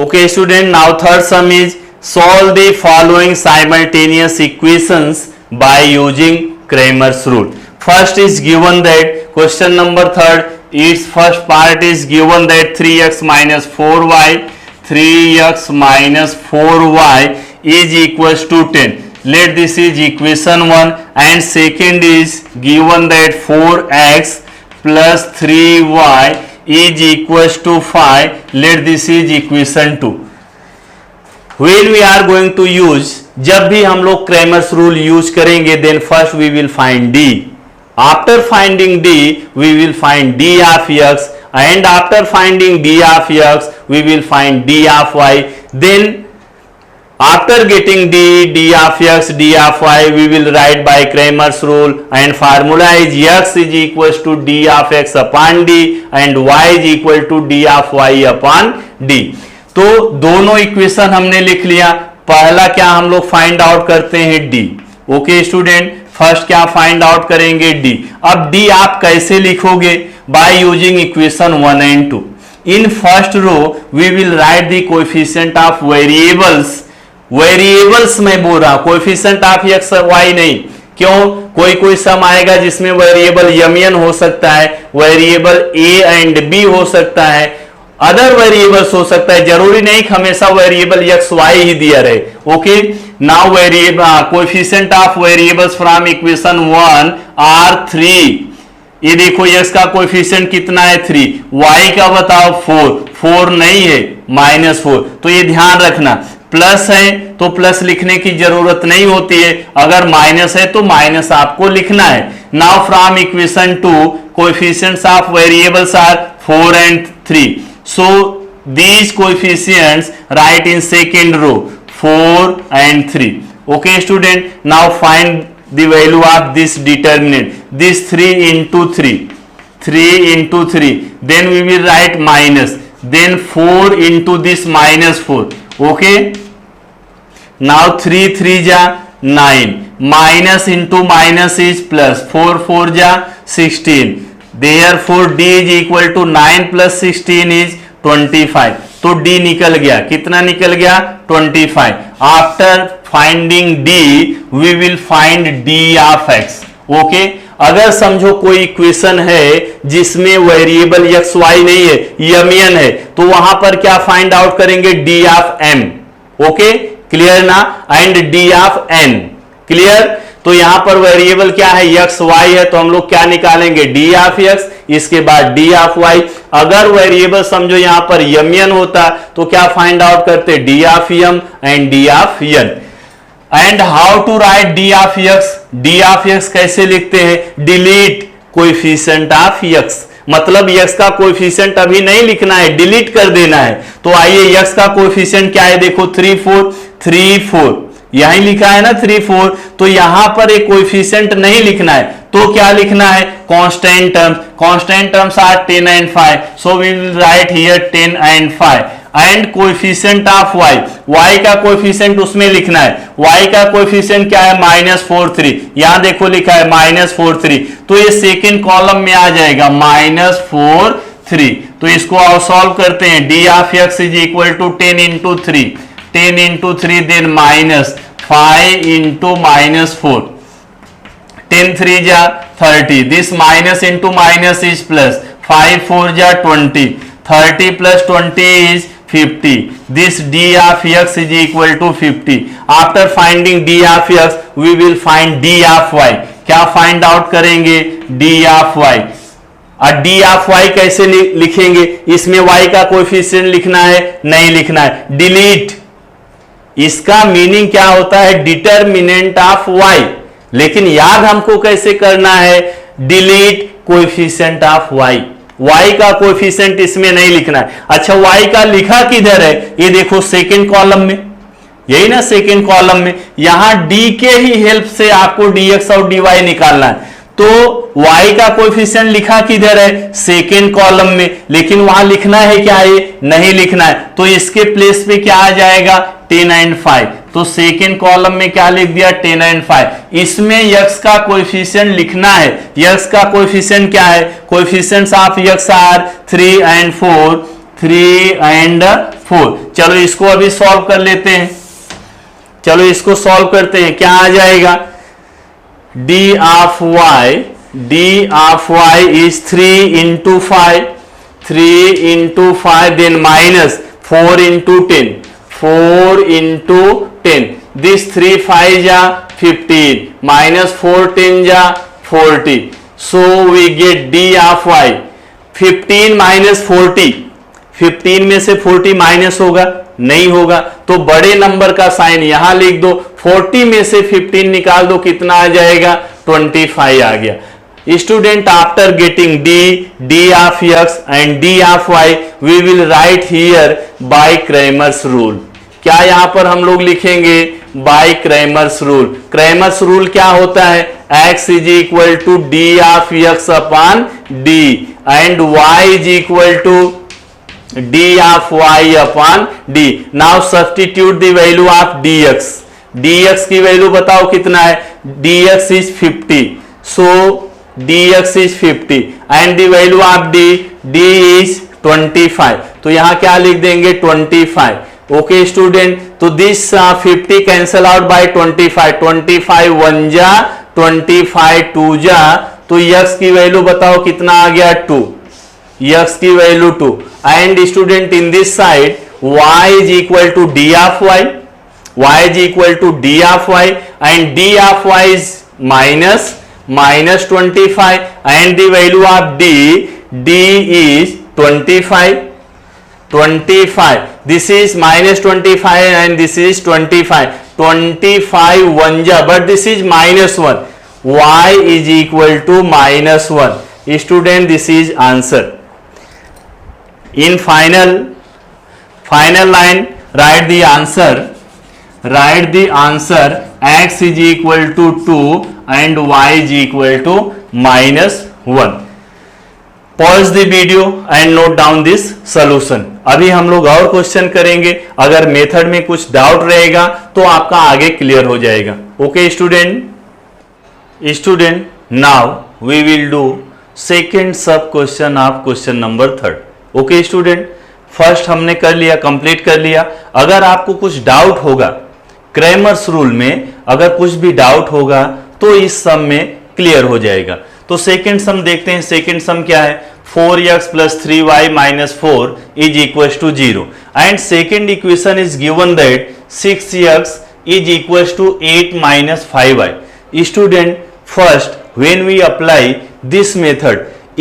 Okay student, now third sum is solve the following simultaneous equations by using Cramer's rule. First is given that, question number third, its first part is given that 3x minus 4y is equals to 10. Let this is equation 1 and second is given that 4x plus 3y is equals to 5. Let this is equation 2. When we are going to use, जब भी हम लोग Cramer's rule use करेंगे, then first we will find D. After finding D, we will find D of x and after finding D of x, we will find D of y. Then after getting D of x, D of y, we will write by Cramer's rule and formula is x is equals to D of x upon D and y is equal to D of y upon D. तो दोनों equation हमने लिख लिया. पहला क्या हम लोग find out करते हैं? D. ओके स्टूडेंट, फर्स्ट क्या फाइंड आउट करेंगे? D. अब D आप कैसे लिखोगे? By using equation 1 and 2. In first row we will write the coefficient of variables में बोल रहा, कोएफिशिएंट ऑफ एक्स वाई नहीं. क्यों? कोई सम आएगा जिसमें वेरिएबल mn हो सकता है, वेरिएबल a एंड b हो सकता है, अदर वेरिएबल्स हो सकता है, जरूरी नहीं कि हमेशा वेरिएबल एक्स वाई ही दिया रहे। Okay, now variable coefficient of variables from equation 1 are 3। ये देखो एक्स का कोएफिशिएंट कितना है 3, वाई का बताओ 4, 4 नहीं है -4, तो ये ध्यान रखना। प्लस है तो प्लस लिखने की जरूरत नहीं होती है, अगर माइनस है तो माइनस आपको लिखना है। Now from equation 2 coefficients of variables are 4 and 3, so these coefficients write in second row 4 and 3. Okay student, now find the value of this determinant, this 3 into 3, 3 into 3, then we will write minus, then 4 into this -4. Okay, now 3 3 ja 9, minus into minus is plus, 4 4 ja 16, therefore d is equal to 9 plus 16 is 25, तो d निकल गया, कितना निकल गया 25। After finding d we will find d of x। Okay, अगर समझो कोई equation है जिसमें वेरिएबल x y नहीं है, यमियन है, तो वहां पर क्या फाइंड आउट करेंगे, d of m। Okay, clear ना, and d of n, clear. तो यहां पर वेरिएबल क्या है, एक्स वाई है, तो हम लोग क्या निकालेंगे, डी ऑफ एक्स, इसके बाद डी ऑफ वाई। अगर वेरिएबल समझो यहां पर यमियन होता तो क्या फाइंड आउट करते, D of M and D of N. And how to write D of X, D of X कैसे लिखते हैं, डिलीट कोएफिशिएंट ऑफ एक्स, मतलब एक्स का कोएफिशिएंट अभी नहीं लिखना है, डिलीट कर देना है। तो आइए एक्स का कोएफिशिएंट क्या है, देखो 3 4 3 4, यहीं लिखा है ना 3 4, तो यहां पर एक कोएफिशिएंट नहीं लिखना है, तो क्या लिखना है, constant terms, constant terms are 10 and 5, so we will write here 10 and 5। And coefficient of y, y का कोएफिशिएंट उसमें लिखना है, y का कोएफिशिएंट क्या है, -4 3, यहां देखो लिखा है -4 3, तो ये सेकंड कॉलम में आ जाएगा -4 3। तो इसको और सॉल्व करते हैं, d of x is equal to 10 into 3, 10 into 3, then -5 into -4, 10 3 ja 30, this minus into minus is plus, 5 4 ja 20, 30 plus 20 is 50, this d of x is equal to 50। after finding d of x we will find d of y, क्या find out करेंगे, d of y। और d of y कैसे लिखेंगे, इसमें y का coefficient लिखना है, नहीं लिखना है, डिलीट। इसका मीनिंग क्या होता है, डिटरमिनेंट ऑफ y, लेकिन याद हमको कैसे करना है, delete coefficient of y, y का कोएफिशिएंट इसमें नहीं लिखना है। अच्छा, y का लिखा किधर है, ये देखो सेकंड कॉलम में, यही ना सेकंड कॉलम में, यहां d के ही हेल्प से आपको dx और dy निकालना है। तो y का कोएफिशिएंट लिखा किधर है, सेकंड कॉलम में, लेकिन वहां लिखना है क्या, ये नहीं लिखना है, तो इसके प्लेस पे क्या आ जाएगा, 10 and 5, तो सेकंड कॉलम में क्या लिख दिया, 10 and 5। इसमें x का कोएफिशिएंट लिखना है, x का कोएफिशिएंट क्या है, coefficients of x are 3 and 4, 3 and 4। चलो इसको अभी सॉल्व कर लेते हैं, चलो इसको सॉल्व करते हैं, क्या आ जाएगा, d of y is 3 into 5, 3 into 5, then minus 4 into 10, 4 into 10, this 3 5 ja 15, minus 4 10 ja 40, so we get d of y, 15 minus 40, 15 में से 40 माइनस होगा, नहीं होगा, तो बड़े नंबर का साइन यहां लिख दो, 40 में से 15 निकाल दो, कितना आ जाएगा, 25 आ गया। Student, after getting d of x and d of y we will write here by Cramer's rule। क्या यहां पर हम लोग लिखेंगे, by Cramer's rule। Cramer's rule क्या होता है, x is equal to d of x upon d and y is equal to d of y upon d। now substitute the value of dx, dx की value बताओ कितना है, dx is 50, so dx is 50 and the value of d is 25, तो यहां क्या लिख देंगे, 25। Okay student, तो दिस 50 कैंसल आउट बाय 25, 25 1 जा 25 2 जा, तो x की वैल्यू बताओ कितना आ गया, 2, x की value 2 and student in this side y is equal to d of y is equal to d of y, and d of y is minus 25, and the value of d is 25. This is minus 25 and this is 25. 25 1 ja, but this is minus 1. Y is equal to minus 1. Student, this is answer. In final line, write the answer. Write the answer. X is equal to 2 and y is equal to minus 1. Pause the video and note down this solution. अभी हम लोग और question करेंगे. अगर method में कुछ doubt रहेगा तो आपका आगे क्लियर हो जाएगा. Okay student, now we will do second sub question of question number 3. Okay student, first हमने कर लिया, कंप्लीट कर लिया. अगर आपको कुछ डाउट होगा क्रैमर्स रूल में, अगर कुछ भी डाउट होगा तो इस सम में क्लियर हो जाएगा. तो सेकेंड सम देखते हैं. सेकेंड सम क्या है? 4x plus 3y minus 4 is equals to 0, and second equation is given that 6x is equals to 8 minus 5y. Student, first when we apply this method,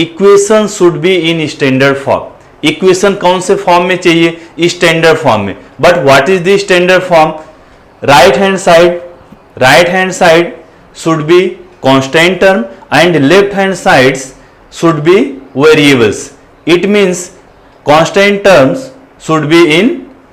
equation should be in standard form. Equation कौन से form में चाहिए? Standard form में. But what is the standard form? Right hand side should be constant term and left hand sides should be variables. It means constant terms should be in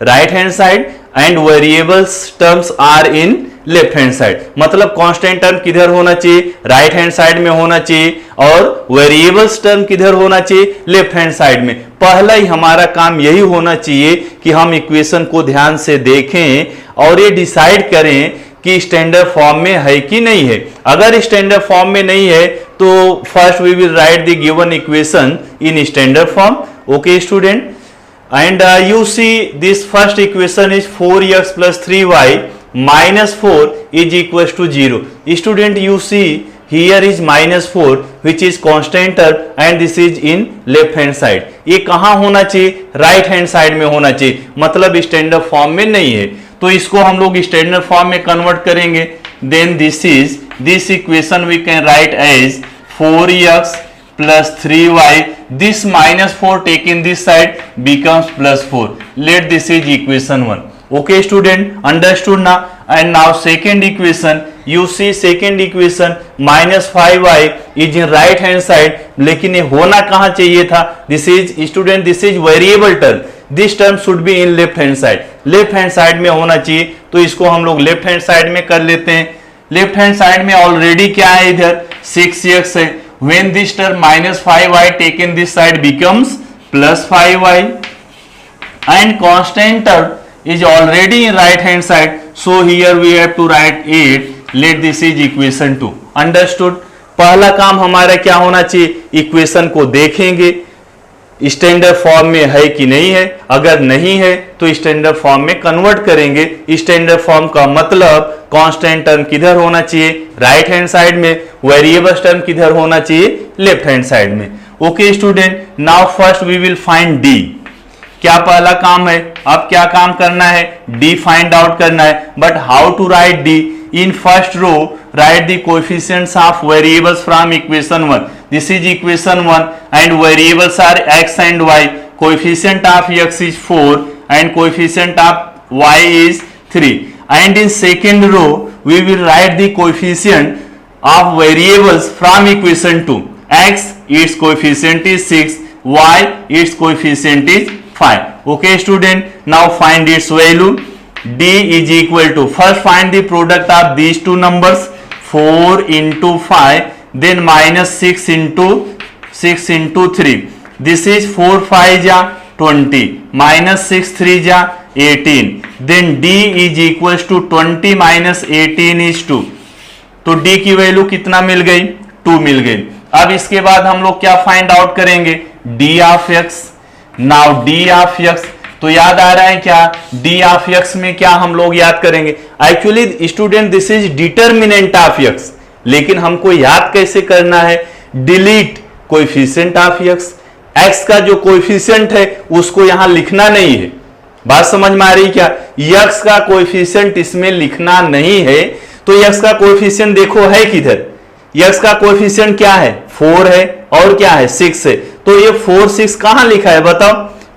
right hand side and variables terms are in left hand side. मतलब constant term किधर होना चाहिए? Right hand side में होना चाहिए, और variables term किधर होना चाहिए? लेफ्ट हैंड साइड में. पहला ही हमारा काम यही होना चाहिए कि हम इक्वेशन को ध्यान से देखें और ये डिसाइड करें कि स्टैंडर्ड फॉर्म में है कि नहीं है. अगर स्टैंडर्ड फॉर्म में नहीं है तो first we will write the given equation in standard form. Okay student, and you see this first equation is 4x plus 3y minus 4 is equals to 0. Student, you see here is minus 4 which is constant term and this is in left hand side. ये कहाँ होना चाहिए? Right hand side में होना चाहिए. मतलब standard form में नहीं है, तो इसको हम लोग स्टैंडर्ड फॉर्म में कन्वर्ट करेंगे. Then this equation we can write as 4x plus 3y. This minus 4 taken this side becomes plus 4. Let this is equation 1. Okay student, understood now? And now second equation, you see second equation minus 5y is in right hand side, लेकिन ये होना कहाँ चाहिए था? This is student, this is variable term. This term should be in left hand side. Left hand side में होना चाहिए, तो इसको हम लोग left hand side में कर लेते हैं. Left hand side में ऑलरेडी क्या है? इधर 6x है. When this term minus 5y taken this side becomes plus 5y, and constant term is already in right hand side, so here we have to write 8. Let this is equation 2. Understood? पहला काम हमारा क्या होना चाहिए? Equation को देखेंगे standard form में है कि नहीं है. अगर नहीं है तो स्टैंडर्ड फॉर्म में कन्वर्ट करेंगे. स्टैंडर्ड फॉर्म का मतलब कांस्टेंट टर्म किधर होना चाहिए? राइट हैंड साइड में. वेरिएबल्स टर्म किधर होना चाहिए? लेफ्ट हैंड साइड में. Okay student, now first we will find D. क्या पहला काम है? अब क्या काम करना है? डी फाइंड आउट करना है. But how to write D? In first row write the coefficients of variables from equation 1. This is equation 1 and variables are x and y. Coefficient of x is 4 and coefficient of y is 3. And in second row we will write the coefficient of variables from equation 2. X its coefficient is 6, y its coefficient is 5. Okay student, now find its value. D is equal to, first find the product of these two numbers, 4 into 5, then minus 6 into 3. This is 4 5 ja 20, minus 6 3 ja 18. Then D is equals to 20 minus 18 is 2. तो D की value कितना मिल गई? 2 मिल गई. अब इसके बाद हम लोग क्या फाइंड आउट करेंगे? D of x. Now D of x, तो याद आ रहा है क्या? D of x में क्या हम लोग याद करेंगे? Actually student this is determinant of x, लेकिन हमको याद कैसे करना है? Delete coefficient of x, x का जो कोएफिशिएंट है उसको यहां लिखना नहीं है। बात समझ में आ रही क्या? x का कोएफिशिएंट इसमें लिखना नहीं है। तो x का कोएफिशिएंट देखो है किधर, x का कोएफिशिएंट क्या है? 4 है और क्या है? 6 है। तो ये 4 6 कहां लिखा है बताओ?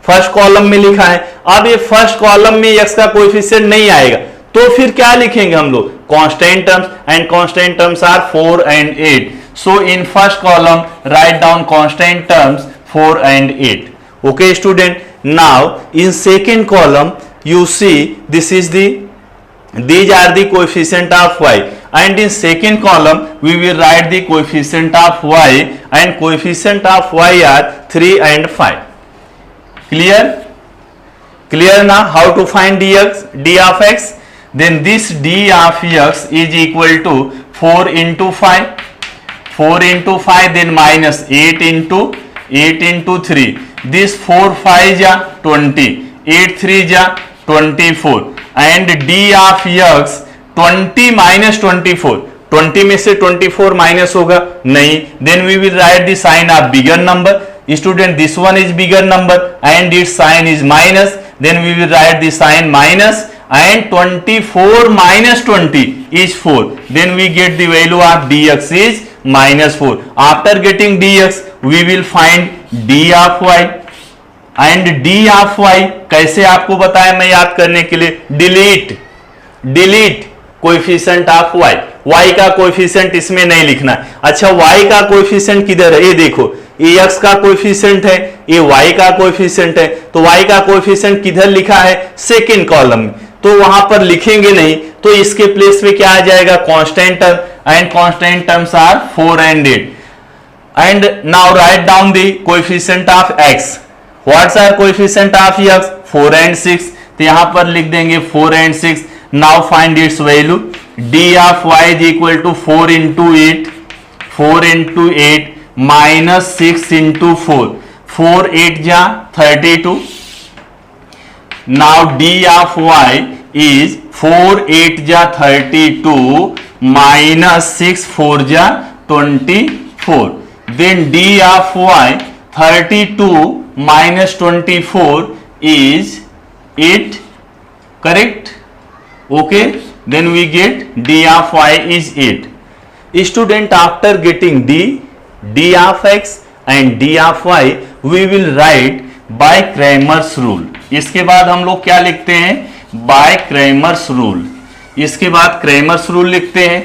फर्स्ट कॉलम में लिखा है। अब ये फर्स्ट कॉलम में x का कोएफिशिएंट नहीं आएगा तो फिर क्या लिखेंगे हम लोग? Constant terms, and constant terms are 4 and 8. So in first column write down constant terms 4 and 8. Okay student, now in second column you see these are the coefficient of y, and in second column we will write the coefficient of y, and coefficient of y are 3 and 5. Clear now how to find d of x? Then this d of x is equal to 4 into 5, 4 into 5, then minus 8 into 3. This 4 5 ja 20, 8 3 ja 24, and d of x 20 minus 24. 20 में से 24 minus होगा नहीं, then we will write the sign of bigger number. Student, this one is bigger number and its sign is minus, then we will write the sign minus, and 24 minus 20 is 4. Then we get the value of dx is minus 4. After getting dx we will find d of y, and d of y कैसे आपको बताया मैं याद करने के लिए? Delete coefficient of y. y का coefficient इसमें नहीं लिखना है। अच्छा, y का कोएफिशिएंट किधर है? ये देखो, ये x का कोएफिशिएंट है, ये y का कोएफिशिएंट है। तो y का कोएफिशिएंट किधर लिखा है? सेकंड कॉलम में। तो वहां पर लिखेंगे नहीं, तो इसके प्लेस पे क्या आ जाएगा? Constant term, and constant terms are 4 and 8. And now write down the coefficient of x. What's our coefficient of x? 4 and 6. तो यहां पर लिख देंगे 4 and 6. Now find its value. d of y is equal to 4 into 8, 4 into 8 minus 6 into 4. 4 8 ja 32. Now d of y is 4 8 ja 32 minus 6 4 ja 24. Then d of y 32 minus 24 is 8. Correct? Okay. Then we get d of y is 8. Student, after getting d of x and d of y, we will write by Cramer's rule. इसके बाद हम लोग क्या लिखते हैं? by Cramer's rule. इसके बाद Cramer's rule लिखते हैं.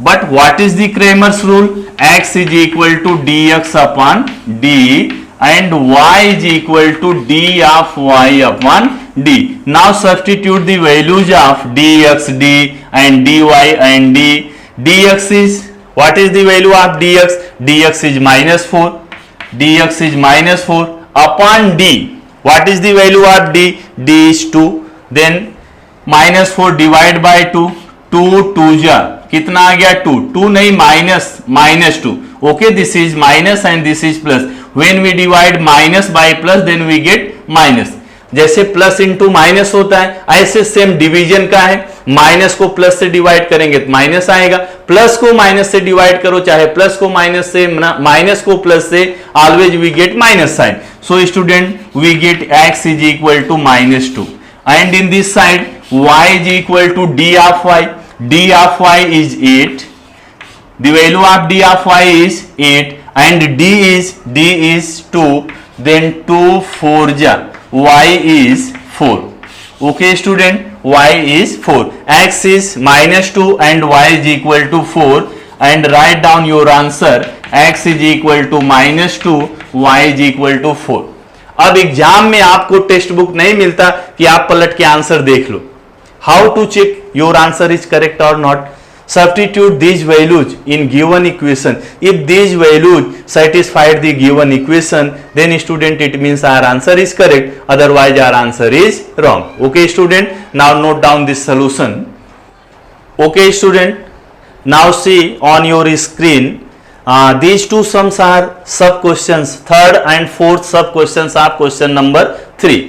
But what is the Cramer's rule? x is equal to dx upon d, and y is equal to d of y upon d. Now substitute the values of dx, d, and dy and d. Dx is, what is the value of dx? Dx is minus 4. Dx is minus 4 upon d. What is the value of d? D is 2. Then minus 4 divide by 2. 2 2 जा कितना आ गया? 2. 2 नहीं, minus 2. Okay, this is minus and this is plus. When we divide minus by plus, then we get minus. जैसे plus into minus होता है, ऐसे same division का है। माइनस को प्लस से डिवाइड करेंगे तो माइनस आएगा, प्लस को माइनस से डिवाइड करो, चाहे प्लस को माइनस से, माइनस को प्लस से, always we get minus sign. So student we get x is equal to -2 and in this side y is equal to d of y. d of y is 8. The value of d of y is 8 and d is 2. Then 2 4 ja y is 4. Okay student, y is 4. X is -2 and y is equal to 4. And write down your answer. X is equal to -2, y is equal to 4. अब exam में आपको text book नहीं मिलता कि आप पलट के answer देख लो. How to check your answer is correct और not? Substitute these values in given equation. If these values satisfied the given equation, then student it means our answer is correct. Otherwise our answer is wrong. Okay student. Now note down this solution. Okay student. Now see on your screen. These two sums are sub questions. Third and fourth sub questions are question number 3.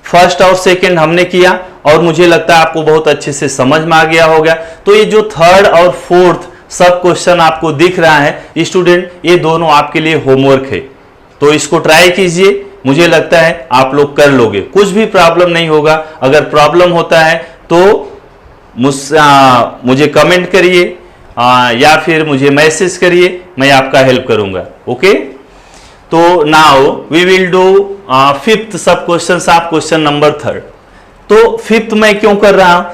First और second हमने किया और मुझे लगता है आपको बहुत अच्छे से समझ में आ गया होगा. तो ये जो थर्ड और फोर्थ सब क्वेश्चन आपको दिख रहा है स्टूडेंट, ये दोनों आपके लिए होमवर्क है. तो इसको ट्राई कीजिए, मुझे लगता है आप लोग कर लोगे, कुछ भी प्रॉब्लम नहीं होगा। अगर प्रॉब्लम होता है तो मुझे कमेंट करिए या फिर मुझे मैसेज करिए, मैं आपका हेल्प करूंगा। ओके, तो now we will do fifth sub question of question number 3। तो फिफ्थ मैं क्यों कर रहा हूं,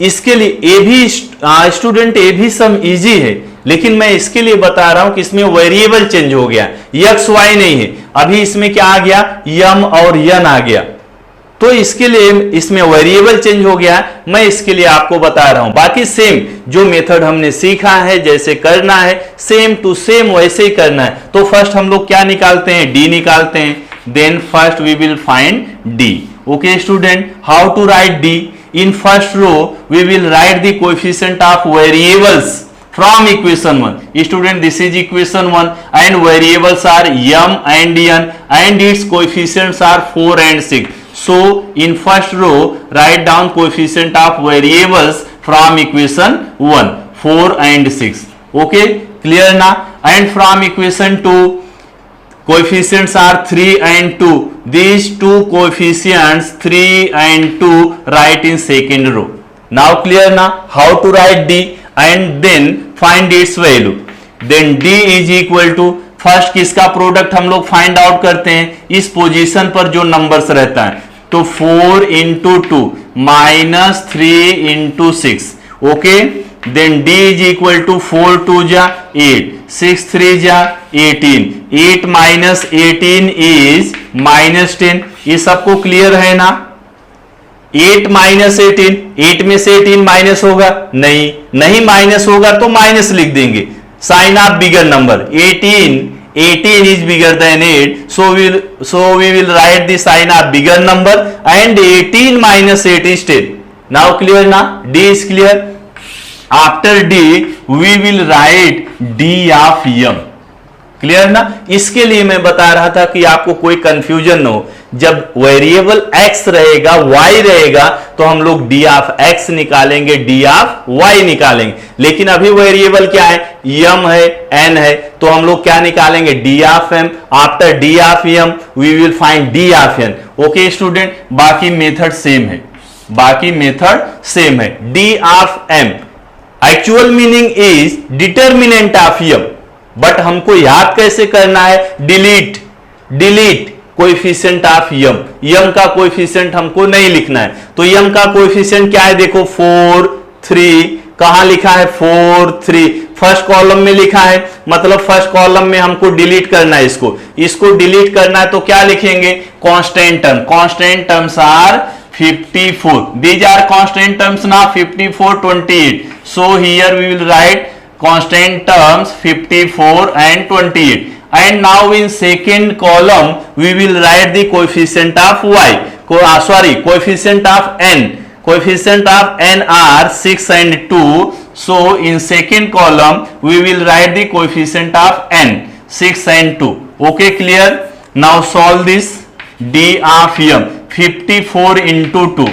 इसके लिए ए भी स्टूडेंट ए भी सम इजी है, लेकिन मैं इसके लिए बता रहा हूं कि इसमें वेरिएबल चेंज हो गया, एक्स वाई नहीं है, अभी इसमें क्या आ गया, यम और यन आ गया, तो इसके लिए इसमें वेरिएबल चेंज हो गया, मैं इसके लिए आपको बता रहा हूं। बाकी सेम जो मेथड हमने सीखा है, जैसे करना है सेम टू सेम वैसे ही करना है। तो फर्स्ट हम लोग क्या निकालते हैं, डी निकालते हैं, then first we will find D. Okay student, how to write D? In first row we will write the coefficient of variables from equation 1. Student, this is equation 1 and variables are m and n and its coefficients are 4 and 6. So in first row write down coefficient of variables from equation 1, 4 and 6. Okay, clear now? And from equation 2 coefficients are 3 and 2. These two coefficients 3 and 2 write in second row. Now clear now how to write D and then find its value. Then D is equal to first किसका product हम लोग find out करते हैं, इस position पर जो numbers रहता है, तो 4 into 2 minus 3 into 6। Okay, then D is equal to 4 2 जा 8, 6 3 जा 18, 8 माइनस 18 इज माइनस 10। ये सबको क्लियर है ना? 8 माइनस 18, 8 में से 18 माइनस होगा नहीं, नहीं माइनस होगा तो माइनस लिख देंगे, sign of bigger number. 18 is bigger than 8, so we will write the sign of bigger number and 18 minus 8 is 10. Now clear na? D is clear. After D we will write D of m. Clear ना? इसके लिए मैं बता रहा था कि आपको कोई कंफ्यूजन न हो, जब वेरिएबल x रहेगा y रहेगा तो हम लोग d ऑफ x निकालेंगे, d ऑफ y निकालेंगे, लेकिन अभी वेरिएबल क्या है, m है, n है, तो हम लोग क्या निकालेंगे, d of m। After d of m we will find d of n। Okay student, बाकी मेथड सेम है, बाकी मेथड सेम है। d of m actual meaning is determinant of m, but हमको याद कैसे करना है, डिलीट कोएफिशिएंट ऑफ यम का कोएफिशिएंट हमको नहीं लिखना है, तो यम का कोएफिशिएंट क्या है, देखो 4 3, कहां लिखा है 4 3, फर्स्ट कॉलम में लिखा है, मतलब फर्स्ट कॉलम में हमको डिलीट करना है, इसको डिलीट करना है, तो क्या लिखेंगे, constant terms are 54, these are constant terms ना, 54 28, so here we will write constant terms 54 and 28, and now in second column we will write the coefficient of y, coefficient of n, coefficient of n are 6 and 2, so in second column we will write the coefficient of n 6 and 2. Okay, clear? Now solve this. D of m 54 into 2,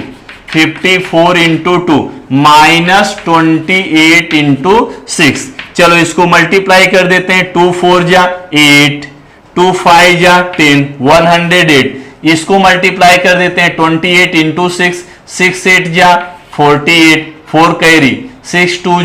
54 into 2 minus 28 into 6, चलो इसको multiply कर देते हैं, 2 4 जा 8, 2 5 जा 10, 108, इसको multiply कर देते हैं 28 इंटू 6, 6 8 जा 48, 4 कैरी, 6 2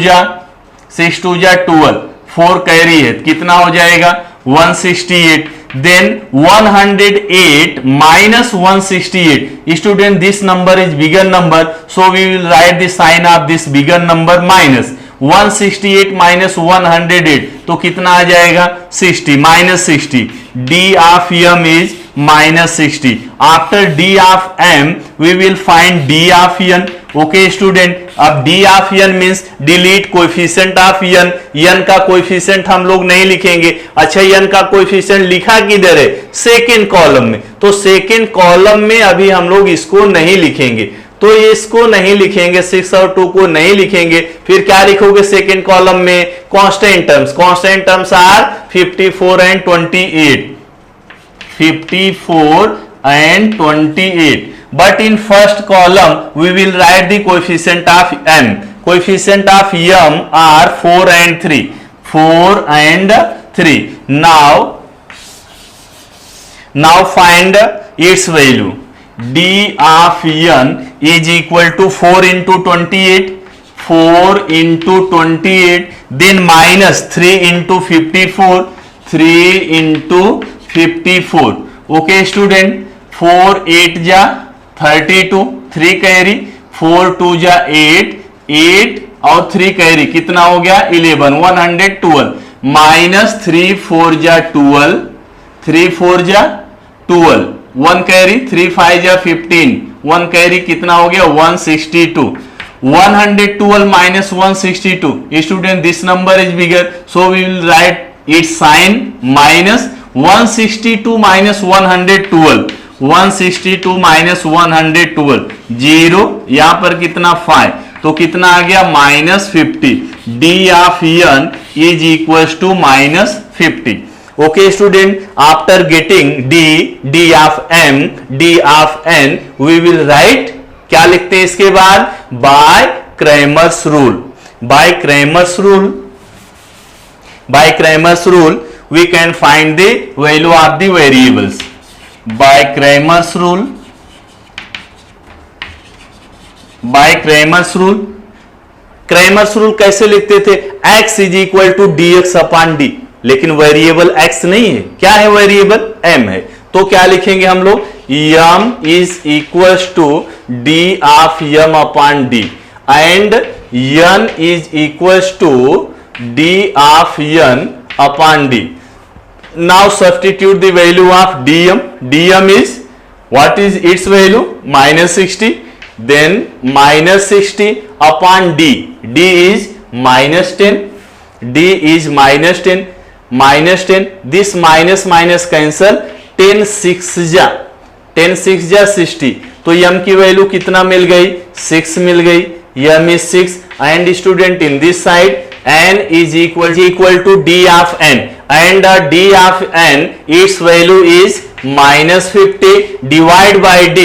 जा 12, 4 कैरी है, कितना हो जाएगा 168, then 108 minus 168, student this number is bigger number, so we will write the sign of this bigger number minus 168 minus 108, तो कितना आ जाएगा 60, minus 60, D of m is minus 60. After D of m we will find D of n. Okay student, अब D of n means delete coefficient of n, n का coefficient हम लोग नहीं लिखेंगे। अच्छा, n का कोएफिशिएंट लिखा किधर है, सेकेंड कॉलम में, तो सेकेंड कॉलम में अभी हम लोग इसको नहीं लिखेंगे, तो इसको नहीं लिखेंगे, 6 और 2 को नहीं लिखेंगे, फिर क्या लिखोगे सेकेंड कॉलम में, constant terms are 54 and 28, 54 and 28, but in first column we will write the coefficient of m, coefficient of m are 4 and 3, 4 and 3. Now Now find its value. D of n is equal to 4 into 28, 4 into 28, then minus 3 into 54, 3 into 54. Okay student, 4 8 जा 32, 3 carry, 4 2 जा 8, 8 और 3 carry कितना हो गया 11, 112, minus 3 4 जा 12, 3 4 जा 12, 1 carry, 3 5 जा 15, 1 carry कितना हो गया 162, 112 minus 162. Student, this number is bigger, so we will write its sign minus 162 minus 112, 162 minus 112, 0 यहां पर कितना 5, तो कितना आ गया -50. D of n is equals to -50. Okay student, after getting D of m, D of n, we will write, क्या लिखते हैं इसके बाद, by Cramer's rule. By Cramer's rule, by Cramer's rule we can find the value of the variables. By Cramer's rule, by Cramer's rule, Cramer's rule कैसे लिखते थे, x is equal to dx upon d, लेकिन variable x नहीं है, क्या है variable m है, तो क्या लिखेंगे हम लोग, m is equals to d of m upon d and n is equals to d of n upon d. Now substitute the value of dm. Dm is, what is its value, -60, then -60 upon d, d is -10, d is -10, -10, this minus minus cancel, 10 6 जा 10 6 जा 60, तो m की value कितना मिल गई, 6 मिल गई, m is 6, and student in this side n is equal to d of n, and d of n its value is -50, divide by d,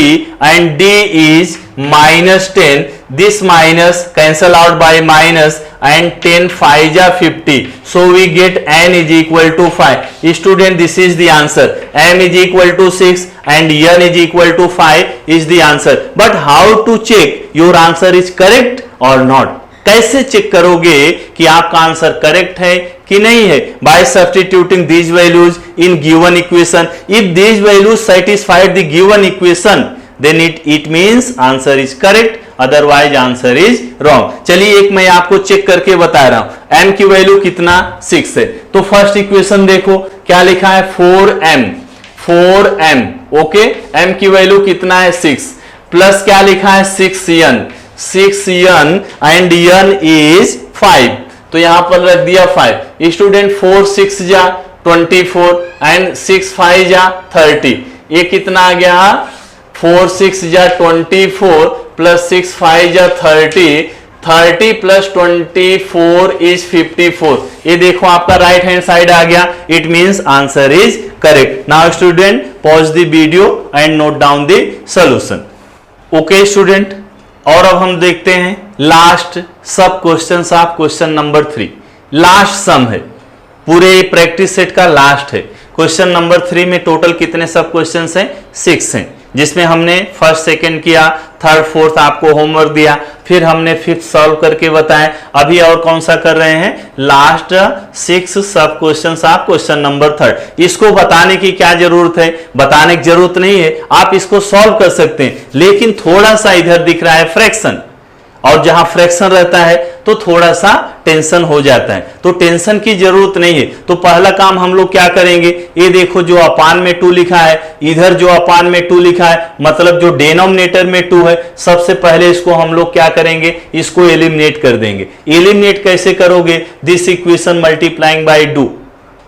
and d is -10, this minus cancel out by minus, and 10 5 ja 50, so we get n is equal to 5. Student, this is the answer, m is equal to 6 and n is equal to 5 is the answer. But how to check your answer is correct or not? कैसे check करोगे कि आपका answer correct है कि नहीं है, by substituting these values in given equation. If these values satisfied the given equation, then it means answer is correct, otherwise answer is wrong. चलिए एक मैं आपको चेक करके बता रहा हूं. m की वैल्यू कितना 6 है, तो फर्स्ट इक्वेशन देखो क्या लिखा है 4m. ओके, m की वैल्यू कितना है 6, प्लस क्या लिखा है 6n and n is 5, तो यहां पर रख दिया 5. स्टूडेंट 4 6 जा 24 एंड 6 5 जा 30, ये कितना आ गया 4 6 जा 24 प्लस 6 5 जा 30, 30 प्लस 24 इज 54. ये देखो आपका राइट हैंड साइड आ गया, it means answer is correct. Now student pause the video and note down the solution. Okay student, और अब हम देखते हैं last sub question of question number 3. Last sum है, पूरे प्रैक्टिस सेट का लास्ट है. क्वेश्चन नंबर 3 में टोटल कितने सब क्वेश्चंस हैं, 6 हैं, जिसमें हमने फर्स्ट सेकंड किया, थर्ड फोर्थ आपको होमवर्क दिया, फिर हमने फिफ्थ सॉल्व करके बताया. अभी और कौन सा कर रहे हैं, लास्ट 6 सब क्वेश्चंस ऑफ क्वेश्चन नंबर 3. इसको बताने की क्या जरूरत है, बताने की जरूरत नहीं है, आप इसको सॉल्व कर सकते हैं. लेकिन थोड़ा सा इधर दिख रहा है फ्रैक्शन, और जहां फ्रैक्शन रहता है तो थोड़ा सा टेंशन हो जाता है, तो टेंशन की जरूरत नहीं है. तो पहला काम हम लोग क्या करेंगे, ये देखो जो अपान में 2 लिखा है, इधर जो अपान में 2 लिखा है, मतलब जो डिनोमिनेटर में 2 है, सबसे पहले इसको हम लोग क्या करेंगे, इसको एलिमिनेट कर देंगे. एलिमिनेट कैसे करोगे, दिस इक्वेशन मल्टीप्लाइंग बाय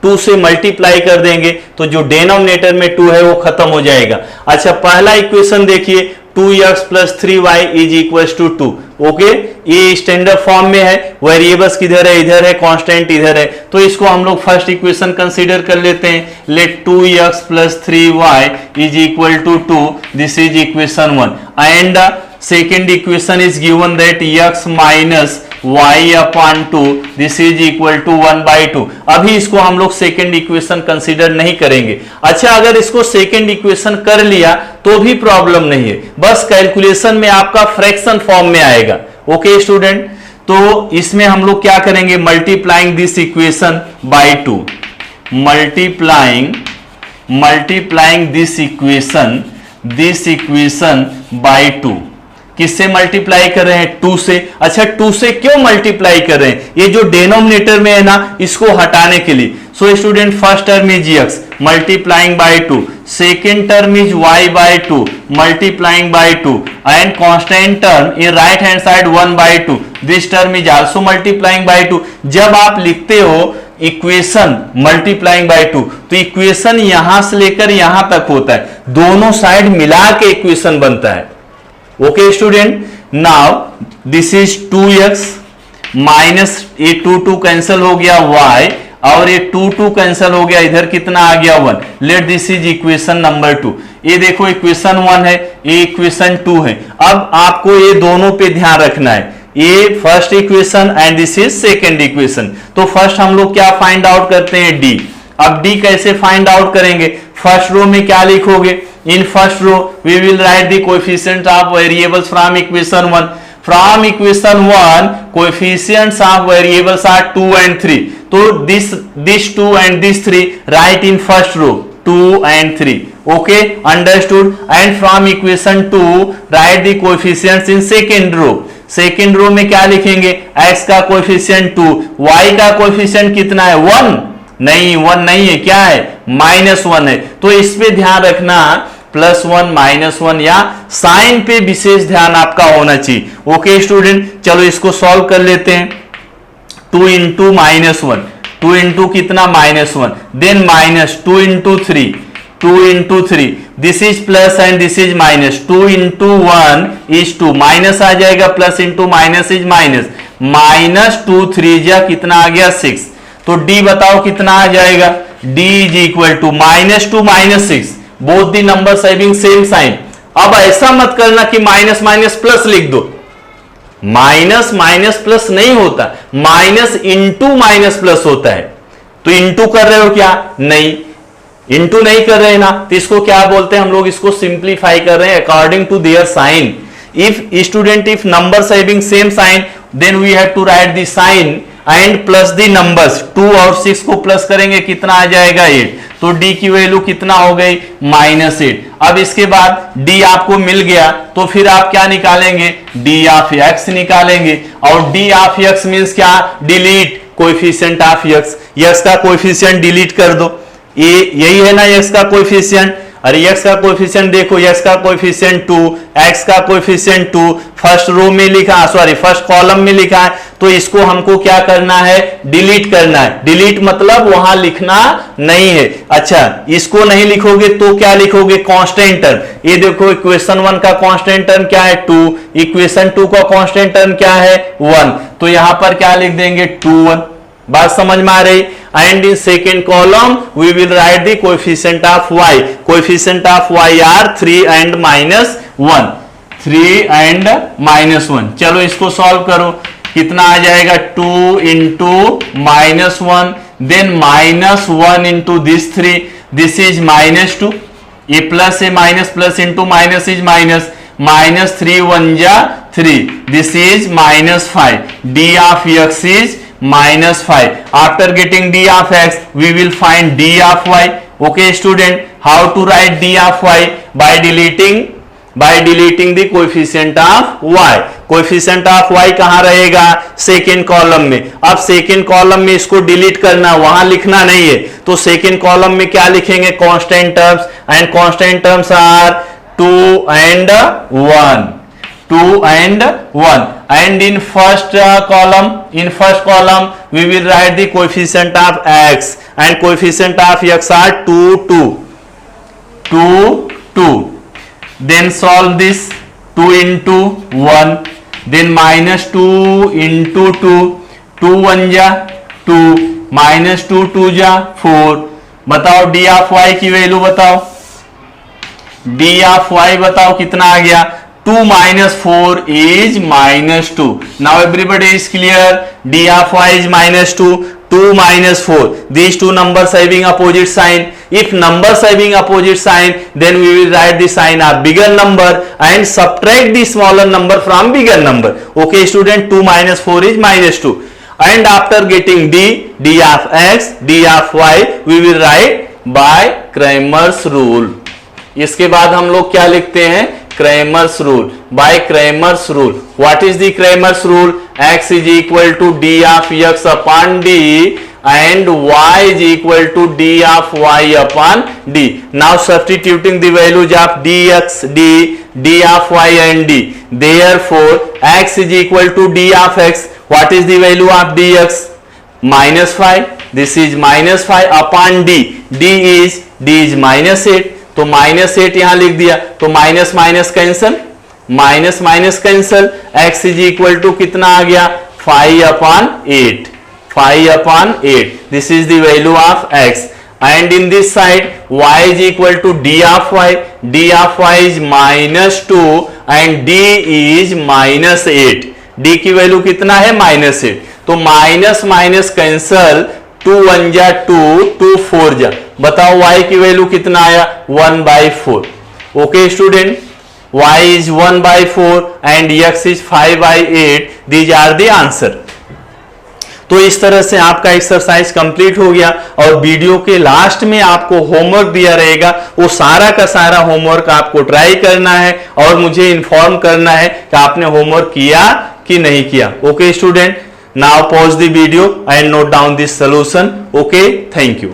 2 से मल्टीप्लाई कर देंगे, तो जो डिनोमिनेटर में 2 है वो खत्म हो जाएगा. अच्छा, पहला इक्वेशन देखिए, 2x plus 3y is equal to 2. Okay, ये स्टैंडर्ड फॉर्म में है, वेरिएबल्स किधर है, इधर है, कांस्टेंट इधर है, तो इसको हम लोग फर्स्ट इक्वेशन कंसीडर कर लेते हैं. Let 2x plus 3y is equal to 2, this is equation 1. And second equation is given that x minus y upon 2 this is equal to 1/2। अभी इसको हम लोग सेकेंड इक्वेशन कंसीडर नहीं करेंगे। अच्छा, अगर इसको सेकेंड इक्वेशन कर लिया तो भी प्रॉब्लम नहीं है, बस कैलकुलेशन में आपका फ्रैक्शन फॉर्म में आएगा। ओके स्टूडेंट, तो इसमें हम लोग क्या करेंगे, multiplying this equation by 2, multiplying this equation by 2। किससे मल्टीप्लाई कर रहे हैं, 2 से। अच्छा, 2 से क्यों मल्टीप्लाई कर रहे हैं, ये जो डिनोमिनेटर में है ना, इसको हटाने के लिए। So student, first term is x multiplying by 2, second term is y by 2 multiplying by 2 and constant term in right hand side 1/2, this term is also multiplying by 2। जब आप लिखते हो इक्वेशन मल्टीप्लाइंग बाय 2, तो equation यहां से लेकर यहां तक होता है, दोनों साइड मिला के इक्वेशन बनता है। Okay student, now this is 2x minus ये 2 कैंसिल हो गया y, और ये 2 कैंसिल हो गया, इधर कितना आ गया 1। Let this is equation number 2। ये देखो इक्वेशन 1 है, ये इक्वेशन 2 है। अब आपको ये दोनों पे ध्यान रखना है, ये first equation and this is second equation. तो फर्स्ट हम लोग क्या फाइंड आउट करते हैं, डी। अब डी कैसे फाइंड आउट करेंगे, फर्स्ट रो में क्या लिखोगे, in first row we will write the coefficients of variables from equation 1. From equation 1 coefficients of variables are 2 and 3. So this 2 and this 3 write in first row 2 and 3. Okay, understood? And from equation 2 write the coefficients in second row. Second row में क्या लिखेंगे, x का coefficient 2, y का coefficient कितना है 1, नहीं 1 नहीं है, क्या है -1 है। तो इस पे ध्यान रखना, +1 -1 या साइन पे विशेष ध्यान आपका होना चाहिए। ओके स्टूडेंट, चलो इसको सॉल्व कर लेते हैं। 2 इंटू -1, 2 इंटू कितना -1, then -2 into 3, 2 into 3, this is plus and this is minus, 2 into 1 is 2, minus आ जाएगा, plus into minus is minus, -2 3 जा कितना आ गया 6। तो डी बताओ कितना आ जाएगा, D is equal to -2 -6, both the numbers having same sign. अब ऐसा मत करना कि माइनस माइनस प्लस लिख दो, माइनस माइनस प्लस नहीं होता, माइनस इंटू माइनस प्लस होता है। तो इंटू कर रहे हो क्या, नहीं इंटू नहीं कर रहे ना, तो इसको क्या बोलते हैं हम लोग, इसको सिंप्लीफाई कर रहे हैं according to their sign. If student, if numbers having same sign then we have to write the sign and plus the numbers. 2 और 6 को प्लस करेंगे कितना आ जाएगा 8, तो d की वैल्यू कितना हो गई -8। अब इसके बाद d आपको मिल गया, तो फिर आप क्या निकालेंगे, d ऑफ x निकालेंगे, और d ऑफ x मींस क्या, delete coefficient of x, x का कोएफिशिएंट डिलीट कर दो, ये यही है ना x का कोएफिशिएंट। अरे x का कोएफिशिएंट देखो, x का कोएफिशिएंट 2, x का कोएफिशिएंट 2 फर्स्ट रो में लिखा, सॉरी फर्स्ट कॉलम में लिखा है, तो इसको हमको क्या करना है, डिलीट करना है। डिलीट मतलब वहां लिखना नहीं है। अच्छा, इसको नहीं लिखोगे तो क्या लिखोगे, कांस्टेंट टर्म। ये देखो इक्वेशन 1 का कांस्टेंट टर्म क्या है 2, इक्वेशन 2 का कांस्टेंट टर्म क्या है 1, तो यहां पर क्या लिख देंगे 2 1। बात समझ में आ रही। And in second column we will write the coefficient of y, coefficient of y are 3 and -1, 3 and -1। चलो इसको सॉल्व करो, कितना आ जाएगा 2 into -1, then -1 into this 3, this is -2, ये प्लस है, minus plus into minus is minus, -3 1 जा 3, this is -5, d of x is -5. After getting d of x, we will find d of y. Okay, student, how to write d of y? By deleting the coefficient of y. Coefficient of y कहाँ रहेगा, second column में। अब second column में इसको delete करना, वहां लिखना नहीं है, तो सेकेंड कॉलम में क्या लिखेंगे, constant terms, and constant terms are 2 and 1, 2 and 1. And in first column we will write the coefficient of x, and coefficient of x are 2 2. Then solve this, 2 into 1, then -2 into 2, 2 1 जा 2, -2 2 जा 4। बताओ d of y की value बताओ, d of y बताओ कितना आ गया, 2 minus 4 is minus 2. Now everybody is clear. D of y is minus 2. 2 minus 4. These two numbers having opposite sign. If numbers having opposite sign, then we will write the sign of bigger number and subtract the smaller number from bigger number. Okay student, 2 minus 4 is minus 2. And after getting d of x, d of y, we will write by Cramer's rule. इसके बाद हम लोग क्या लिखते हैं? Cramer's rule. By Cramer's rule. What is the Cramer's rule? X is equal to d of x upon d and y is equal to d of y upon d. Now substituting the values of dx, d of y and d. Therefore, x is equal to d of x. What is the value of dx? Minus 5. This is minus 5 upon d. d is minus 8. तो minus 8 यहां लिख दिया, तो minus minus cancel, minus minus cancel, x is equal to कितना आ गया? 5 upon 8. 5 upon 8. This is the value of x. And in this side y is equal to d of y. d of y is minus 2 and d is minus 8. d की value कितना है? Minus 8. तो minus minus cancel, 2 1 जा 2, 2 4 जा, बताओ y की value कितना आया? 1/4. Okay student, y is 1/4 and x is 5/8. These are the answer. तो इस तरह से आपका एक्सरसाइज कंप्लीट हो गया और वीडियो के लास्ट में आपको होमवर्क दिया रहेगा. वो सारा का सारा होमवर्क आपको ट्राई करना है और मुझे इन्फॉर्म करना है कि आपने होमवर्क किया कि नहीं किया. Okay student, now pause the video and note down this solution. Okay, thank you.